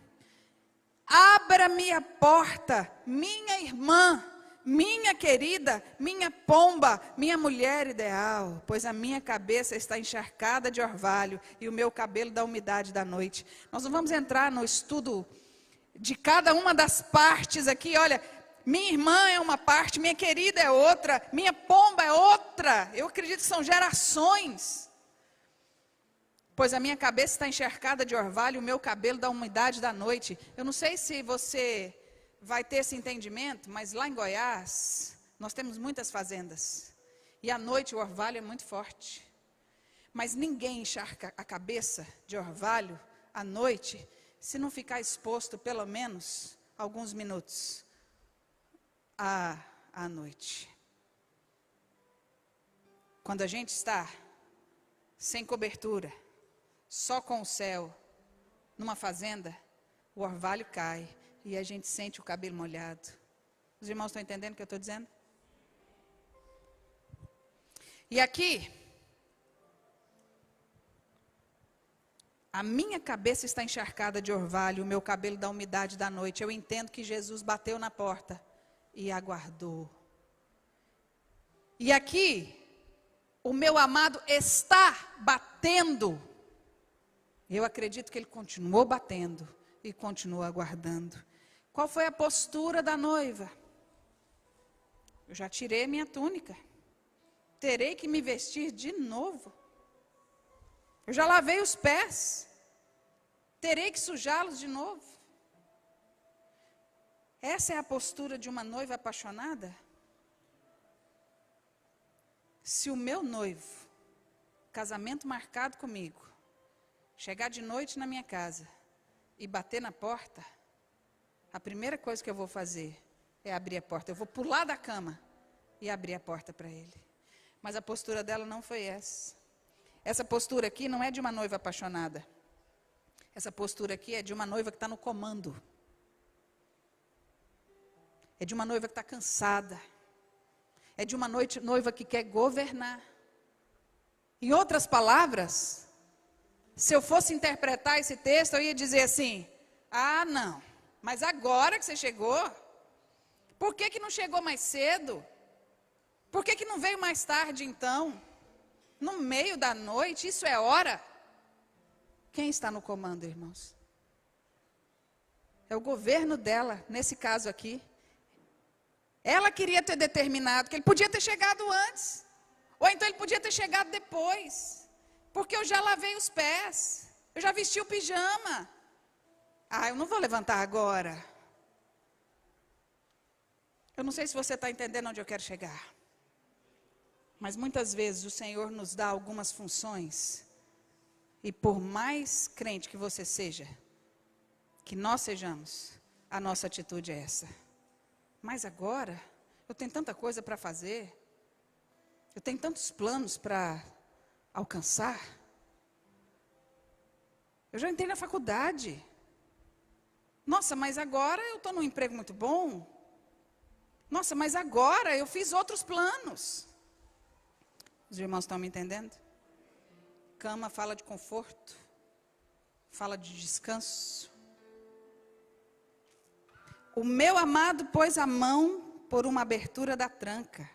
Abra-me a porta, minha irmã, minha querida, minha pomba, minha mulher ideal, pois a minha cabeça está encharcada de orvalho e o meu cabelo da umidade da noite. Nós não vamos entrar no estudo de cada uma das partes aqui, olha, minha irmã é uma parte, minha querida é outra, minha pomba é outra. Eu acredito que são gerações. Pois a minha cabeça está encharcada de orvalho, o meu cabelo da umidade da noite. Eu não sei se você vai ter esse entendimento, mas lá em Goiás, nós temos muitas fazendas. E à noite o orvalho é muito forte. Mas ninguém encharca a cabeça de orvalho à noite, se não ficar exposto pelo menos alguns minutos à noite. Quando a gente está sem cobertura, só com o céu, numa fazenda, o orvalho cai e a gente sente o cabelo molhado. Os irmãos estão entendendo o que eu estou dizendo? E aqui, a minha cabeça está encharcada de orvalho, o meu cabelo da umidade da noite. Eu entendo que Jesus bateu na porta e aguardou. E aqui, o meu amado está batendo. Eu acredito que ele continuou batendo e continuou aguardando. Qual foi a postura da noiva? Eu já tirei minha túnica. Terei que me vestir de novo. Eu já lavei os pés. Terei que sujá-los de novo. Essa é a postura de uma noiva apaixonada? Se o meu noivo, casamento marcado comigo, chegar de noite na minha casa e bater na porta, a primeira coisa que eu vou fazer é abrir a porta. Eu vou pular da cama e abrir a porta para ele. Mas a postura dela não foi essa. Essa postura aqui não é de uma noiva apaixonada. Essa postura aqui é de uma noiva que está no comando. É de uma noiva que está cansada. É de uma noiva que quer governar. Em outras palavras, se eu fosse interpretar esse texto, eu ia dizer assim, ah, não, mas agora que você chegou, por que não chegou mais cedo? Por que não veio mais tarde então? No meio da noite, isso é hora? Quem está no comando, irmãos? É o governo dela, nesse caso aqui. Ela queria ter determinado que ele podia ter chegado antes. Ou então ele podia ter chegado depois. Porque eu já lavei os pés. Eu já vesti o pijama. Ah, eu não vou levantar agora. Eu não sei se você está entendendo onde eu quero chegar. Mas muitas vezes o Senhor nos dá algumas funções. E por mais crente que você seja, que nós sejamos, a nossa atitude é essa. Mas agora, eu tenho tanta coisa para fazer. Eu tenho tantos planos para alcançar. Eu já entrei na faculdade. Nossa, mas agora eu estou num emprego muito bom. Nossa, mas agora eu fiz outros planos. Os irmãos estão me entendendo? Cama fala de conforto, fala de descanso. O meu amado pôs a mão por uma abertura da tranca.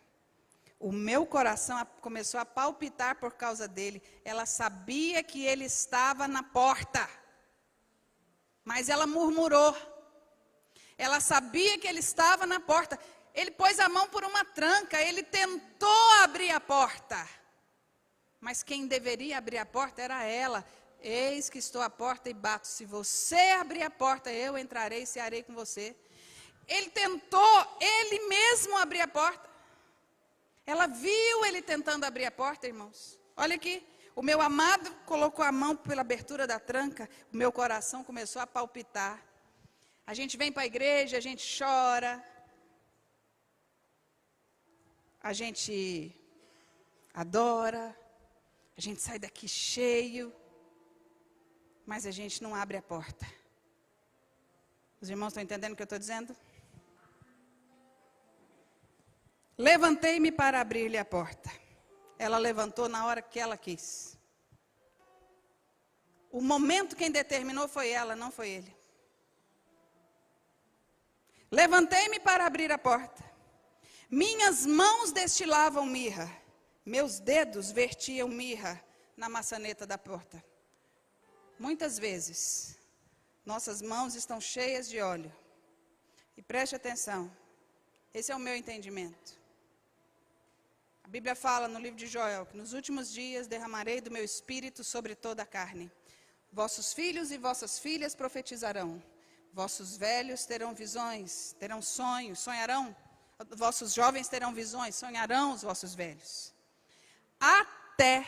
O meu coração começou a palpitar por causa dele. Ela sabia que ele estava na porta, mas ela murmurou. Ela sabia que ele estava na porta. Ele pôs a mão por uma tranca, ele tentou abrir a porta. Mas quem deveria abrir a porta era ela. Eis que estou à porta e bato. Se você abrir a porta, eu entrarei e cearei com você. Ele tentou, ele mesmo abrir a porta. Ela viu ele tentando abrir a porta, irmãos. Olha aqui. O meu amado colocou a mão pela abertura da tranca. O meu coração começou a palpitar. A gente vem para a igreja, a gente chora. A gente adora. A gente sai daqui cheio. Mas a gente não abre a porta. Os irmãos estão entendendo o que eu estou dizendo? Levantei-me para abrir-lhe a porta. Ela levantou na hora que ela quis. O momento quem determinou foi ela, não foi ele. Levantei-me para abrir a porta. Minhas mãos destilavam mirra. Meus dedos vertiam mirra na maçaneta da porta. Muitas vezes, nossas mãos estão cheias de óleo. E preste atenção, esse é o meu entendimento. A Bíblia fala no livro de Joel que nos últimos dias derramarei do meu espírito sobre toda a carne. Vossos filhos e vossas filhas profetizarão. Vossos velhos terão visões, terão sonhos, sonharão. Vossos jovens terão visões, sonharão os vossos velhos. Até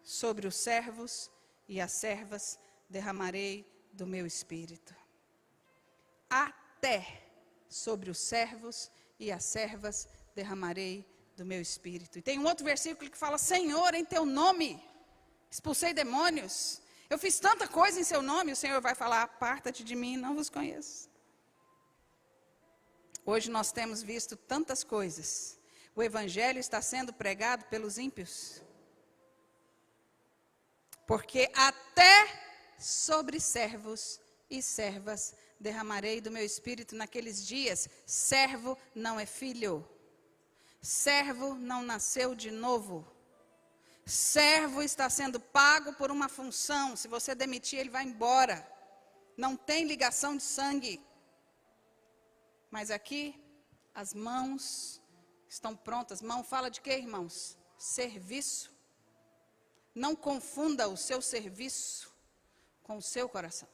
sobre os servos e as servas derramarei do meu espírito. Até sobre os servos e as servas derramarei do meu espírito. E tem um outro versículo que fala: Senhor, em teu nome expulsei demônios. Eu fiz tanta coisa em seu nome. O Senhor vai falar: aparta-te de mim, não vos conheço. Hoje nós temos visto tantas coisas. O evangelho está sendo pregado pelos ímpios. Porque até sobre servos e servas derramarei do meu espírito naqueles dias. Servo não é filho. Servo não nasceu de novo. Servo está sendo pago por uma função. Se você demitir, ele vai embora. Não tem ligação de sangue. Mas aqui, as mãos estão prontas. Mão fala de quê, irmãos? Serviço. Não confunda o seu serviço com o seu coração.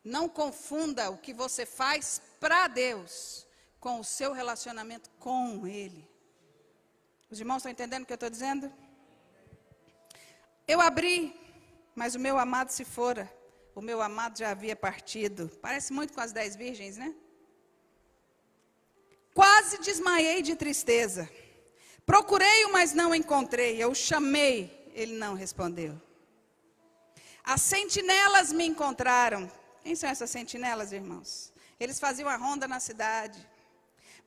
Não confunda o que você faz para Deus com o seu relacionamento com Ele. Os irmãos estão entendendo o que eu estou dizendo? Eu abri, mas o meu amado se fora. O meu amado já havia partido. Parece muito com as 10 virgens, né? Quase desmaiei de tristeza. Procurei-o, mas não encontrei. Eu o chamei, ele não respondeu. As sentinelas me encontraram. Quem são essas sentinelas, irmãos? Eles faziam a ronda na cidade.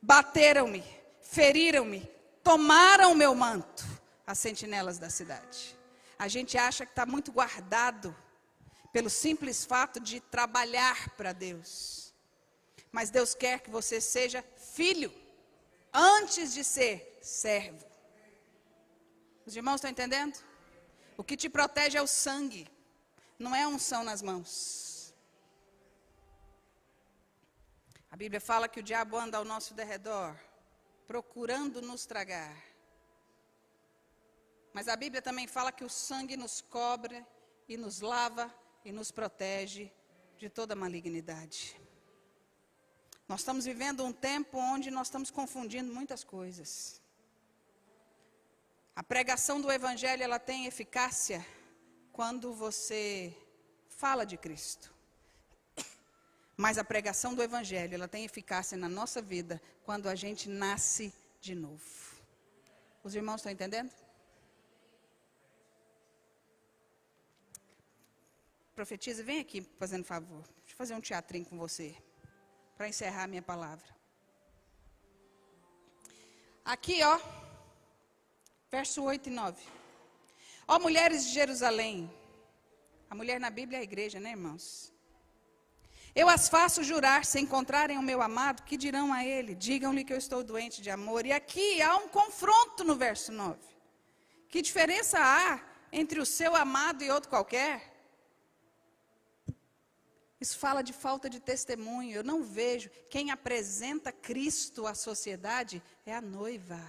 Bateram-me, feriram-me, tomaram o meu manto. As sentinelas da cidade. A gente acha que está muito guardado pelo simples fato de trabalhar para Deus. Mas Deus quer que você seja filho antes de ser servo. Os irmãos estão entendendo? O que te protege é o sangue, não é a unção nas mãos. A Bíblia fala que o diabo anda ao nosso derredor, procurando nos tragar. Mas a Bíblia também fala que o sangue nos cobre e nos lava e nos protege de toda malignidade. Nós estamos vivendo um tempo onde nós estamos confundindo muitas coisas. A pregação do Evangelho, ela tem eficácia quando você fala de Cristo. Mas a pregação do Evangelho, ela tem eficácia na nossa vida quando a gente nasce de novo. Os irmãos estão entendendo? Profetiza, vem aqui, fazendo favor. Deixa eu fazer um teatrinho com você, para encerrar a minha palavra. Aqui, ó, verso 8 e 9. Ó mulheres de Jerusalém. A mulher na Bíblia é a igreja, né, irmãos? Eu as faço jurar, se encontrarem o meu amado, que dirão a ele? Digam-lhe que eu estou doente de amor. E aqui há um confronto no verso 9. Que diferença há entre o seu amado e outro qualquer? Isso fala de falta de testemunho. Eu não vejo. Quem apresenta Cristo à sociedade é a noiva.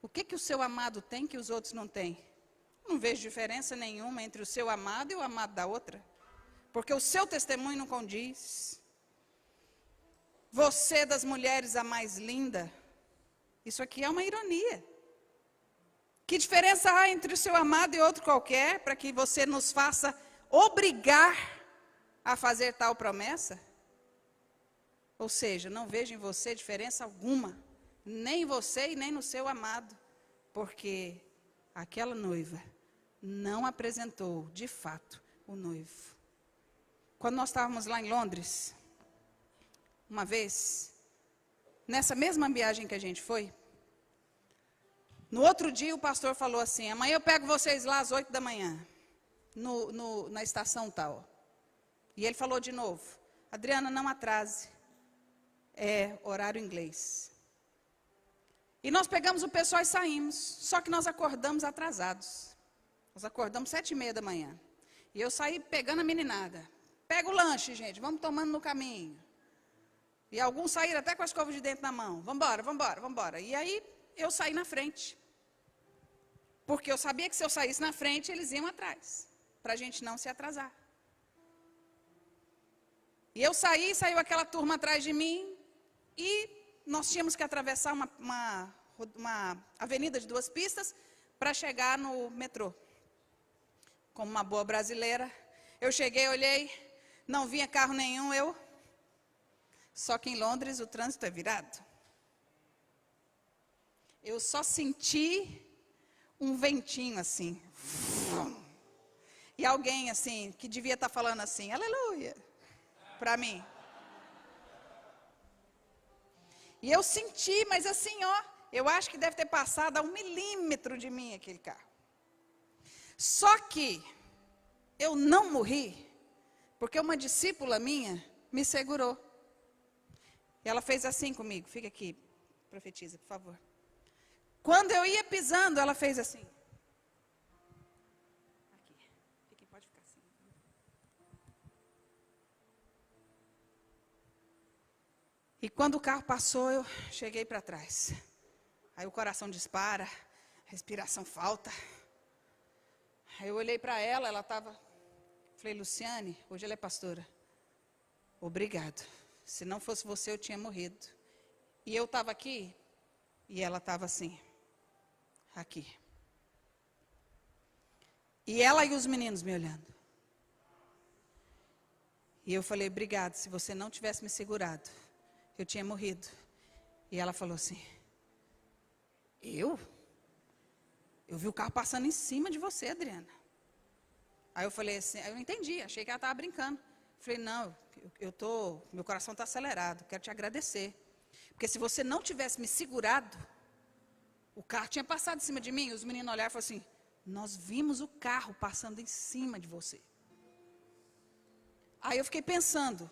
O que o seu amado tem que os outros não têm? Não vejo diferença nenhuma entre o seu amado e o amado da outra. Porque o seu testemunho não condiz. Você das mulheres a mais linda. Isso aqui é uma ironia. Que diferença há entre o seu amado e outro qualquer para que você nos faça obrigar a fazer tal promessa? Ou seja, não vejo em você diferença alguma, nem em você e nem no seu amado, porque aquela noiva não apresentou, de fato, o noivo. Quando nós estávamos lá em Londres, uma vez, nessa mesma viagem que a gente foi, no outro dia o pastor falou assim: amanhã eu pego vocês lá às 8 da manhã, na estação tal. E ele falou de novo: Adriana, não atrase, é horário inglês. E nós pegamos o pessoal e saímos, só que nós acordamos atrasados. Nós acordamos 7h30 da manhã. E eu saí pegando a meninada. Pega o lanche, gente, vamos tomando no caminho. E alguns saíram até com a escova de dente na mão. Vamos embora, vamos embora, vamos embora. E aí eu saí na frente. Porque eu sabia que se eu saísse na frente, eles iam atrás, para a gente não se atrasar. E eu saí, saiu aquela turma atrás de mim, e nós tínhamos que atravessar uma avenida de 2 pistas para chegar no metrô. Como uma boa brasileira, eu cheguei, olhei, não vinha carro nenhum, só que em Londres o trânsito é virado. Eu só senti um ventinho assim. E alguém assim, que devia estar falando assim, aleluia, para mim. E eu senti, mas assim, ó, eu acho que deve ter passado a 1 milímetro de mim aquele carro. Só que eu não morri, porque uma discípula minha me segurou. E ela fez assim comigo. Fica aqui, profetiza, por favor. Quando eu ia pisando, ela fez assim. Aqui, pode ficar assim. E quando o carro passou, eu cheguei para trás. Aí o coração dispara, a respiração falta. Aí eu olhei para ela, ela estava... Falei, Luciane, hoje ela é pastora. Obrigado. Se não fosse você, eu tinha morrido. E eu estava aqui, e ela estava assim, aqui. E ela e os meninos me olhando. E eu falei, obrigado, se você não tivesse me segurado, eu tinha morrido. E ela falou assim, eu vi o carro passando em cima de você, Adriana. Aí eu falei assim, eu não entendi, achei que ela estava brincando. Falei, não, meu coração está acelerado, quero te agradecer. Porque se você não tivesse me segurado, o carro tinha passado em cima de mim. Os meninos olharam e falaram assim, nós vimos o carro passando em cima de você. Aí eu fiquei pensando,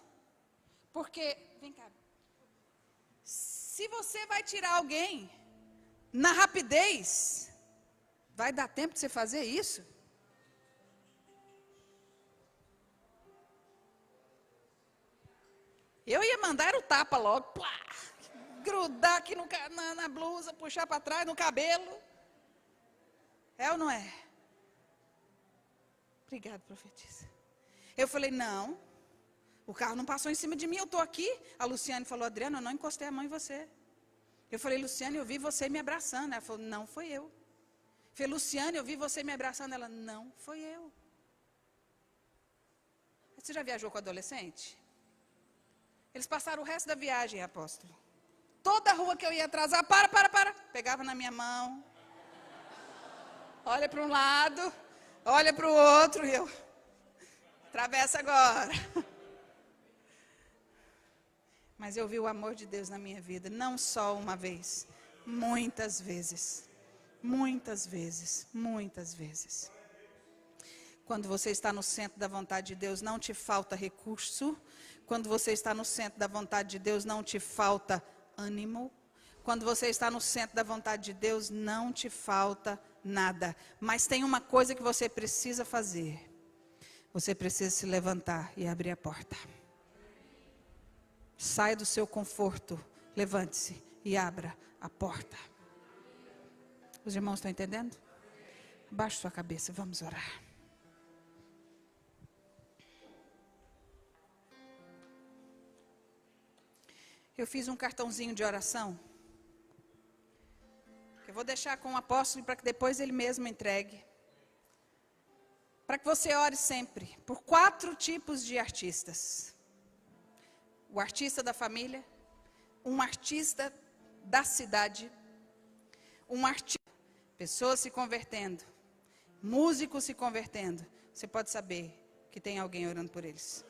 porque, vem cá, se você vai tirar alguém na rapidez, vai dar tempo de você fazer isso? Eu ia mandar era o tapa logo, plá, grudar aqui na blusa, puxar para trás, no cabelo. É ou não é? Obrigada, profetisa. Eu falei, não, o carro não passou em cima de mim, eu estou aqui. A Luciane falou, Adriana, eu não encostei a mão em você. Eu falei, Luciane, eu vi você me abraçando. Ela falou, não foi eu. Eu falei, Luciane, eu vi você me abraçando. Ela, não foi eu. Você já viajou com adolescente? Eles passaram o resto da viagem, apóstolo. Toda rua que eu ia atrasar, para. Pegava na minha mão. Olha para um lado, olha para o outro e eu... Atravessa agora. Mas eu vi o amor de Deus na minha vida, não só uma vez, muitas vezes. Muitas vezes, muitas vezes. Quando você está no centro da vontade de Deus, não te falta recurso. Quando você está no centro da vontade de Deus, não te falta ânimo. Quando você está no centro da vontade de Deus, não te falta nada. Mas tem uma coisa que você precisa fazer. Você precisa se levantar e abrir a porta. Saia do seu conforto, levante-se e abra a porta. Os irmãos estão entendendo? Abaixe sua cabeça, vamos orar. Eu fiz um cartãozinho de oração. Que eu vou deixar com o apóstolo para que depois ele mesmo entregue. Para que você ore sempre por 4 tipos de artistas. O artista da família, um artista da cidade, um artista, pessoas se convertendo, músicos se convertendo. Você pode saber que tem alguém orando por eles.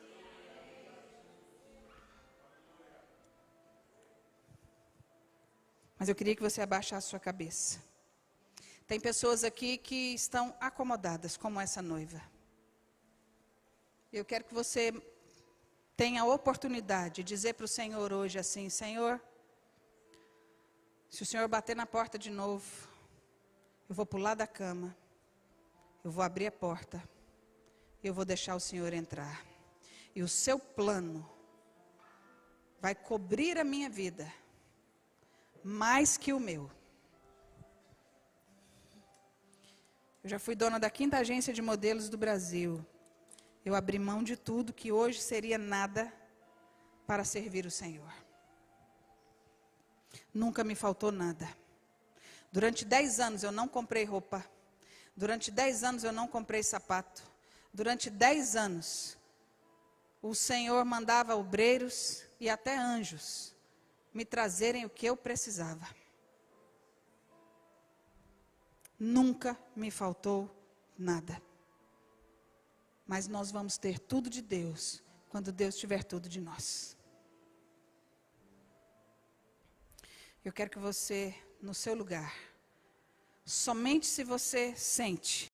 Mas eu queria que você abaixasse a sua cabeça. Tem pessoas aqui que estão acomodadas, como essa noiva. Eu quero que você tenha a oportunidade de dizer para o Senhor hoje assim, Senhor, se o Senhor bater na porta de novo, eu vou pular da cama, eu vou abrir a porta, eu vou deixar o Senhor entrar. E o seu plano vai cobrir a minha vida, mais que o meu. Eu já fui dona da 5ª agência de modelos do Brasil. Eu abri mão de tudo que hoje seria nada para servir o Senhor. Nunca me faltou nada. Durante 10 anos eu não comprei roupa. Durante 10 anos eu não comprei sapato. Durante 10 anos o Senhor mandava obreiros e até anjos me trazerem o que eu precisava. Nunca me faltou nada. Mas nós vamos ter tudo de Deus quando Deus tiver tudo de nós. Eu quero que você, no seu lugar, somente se você sente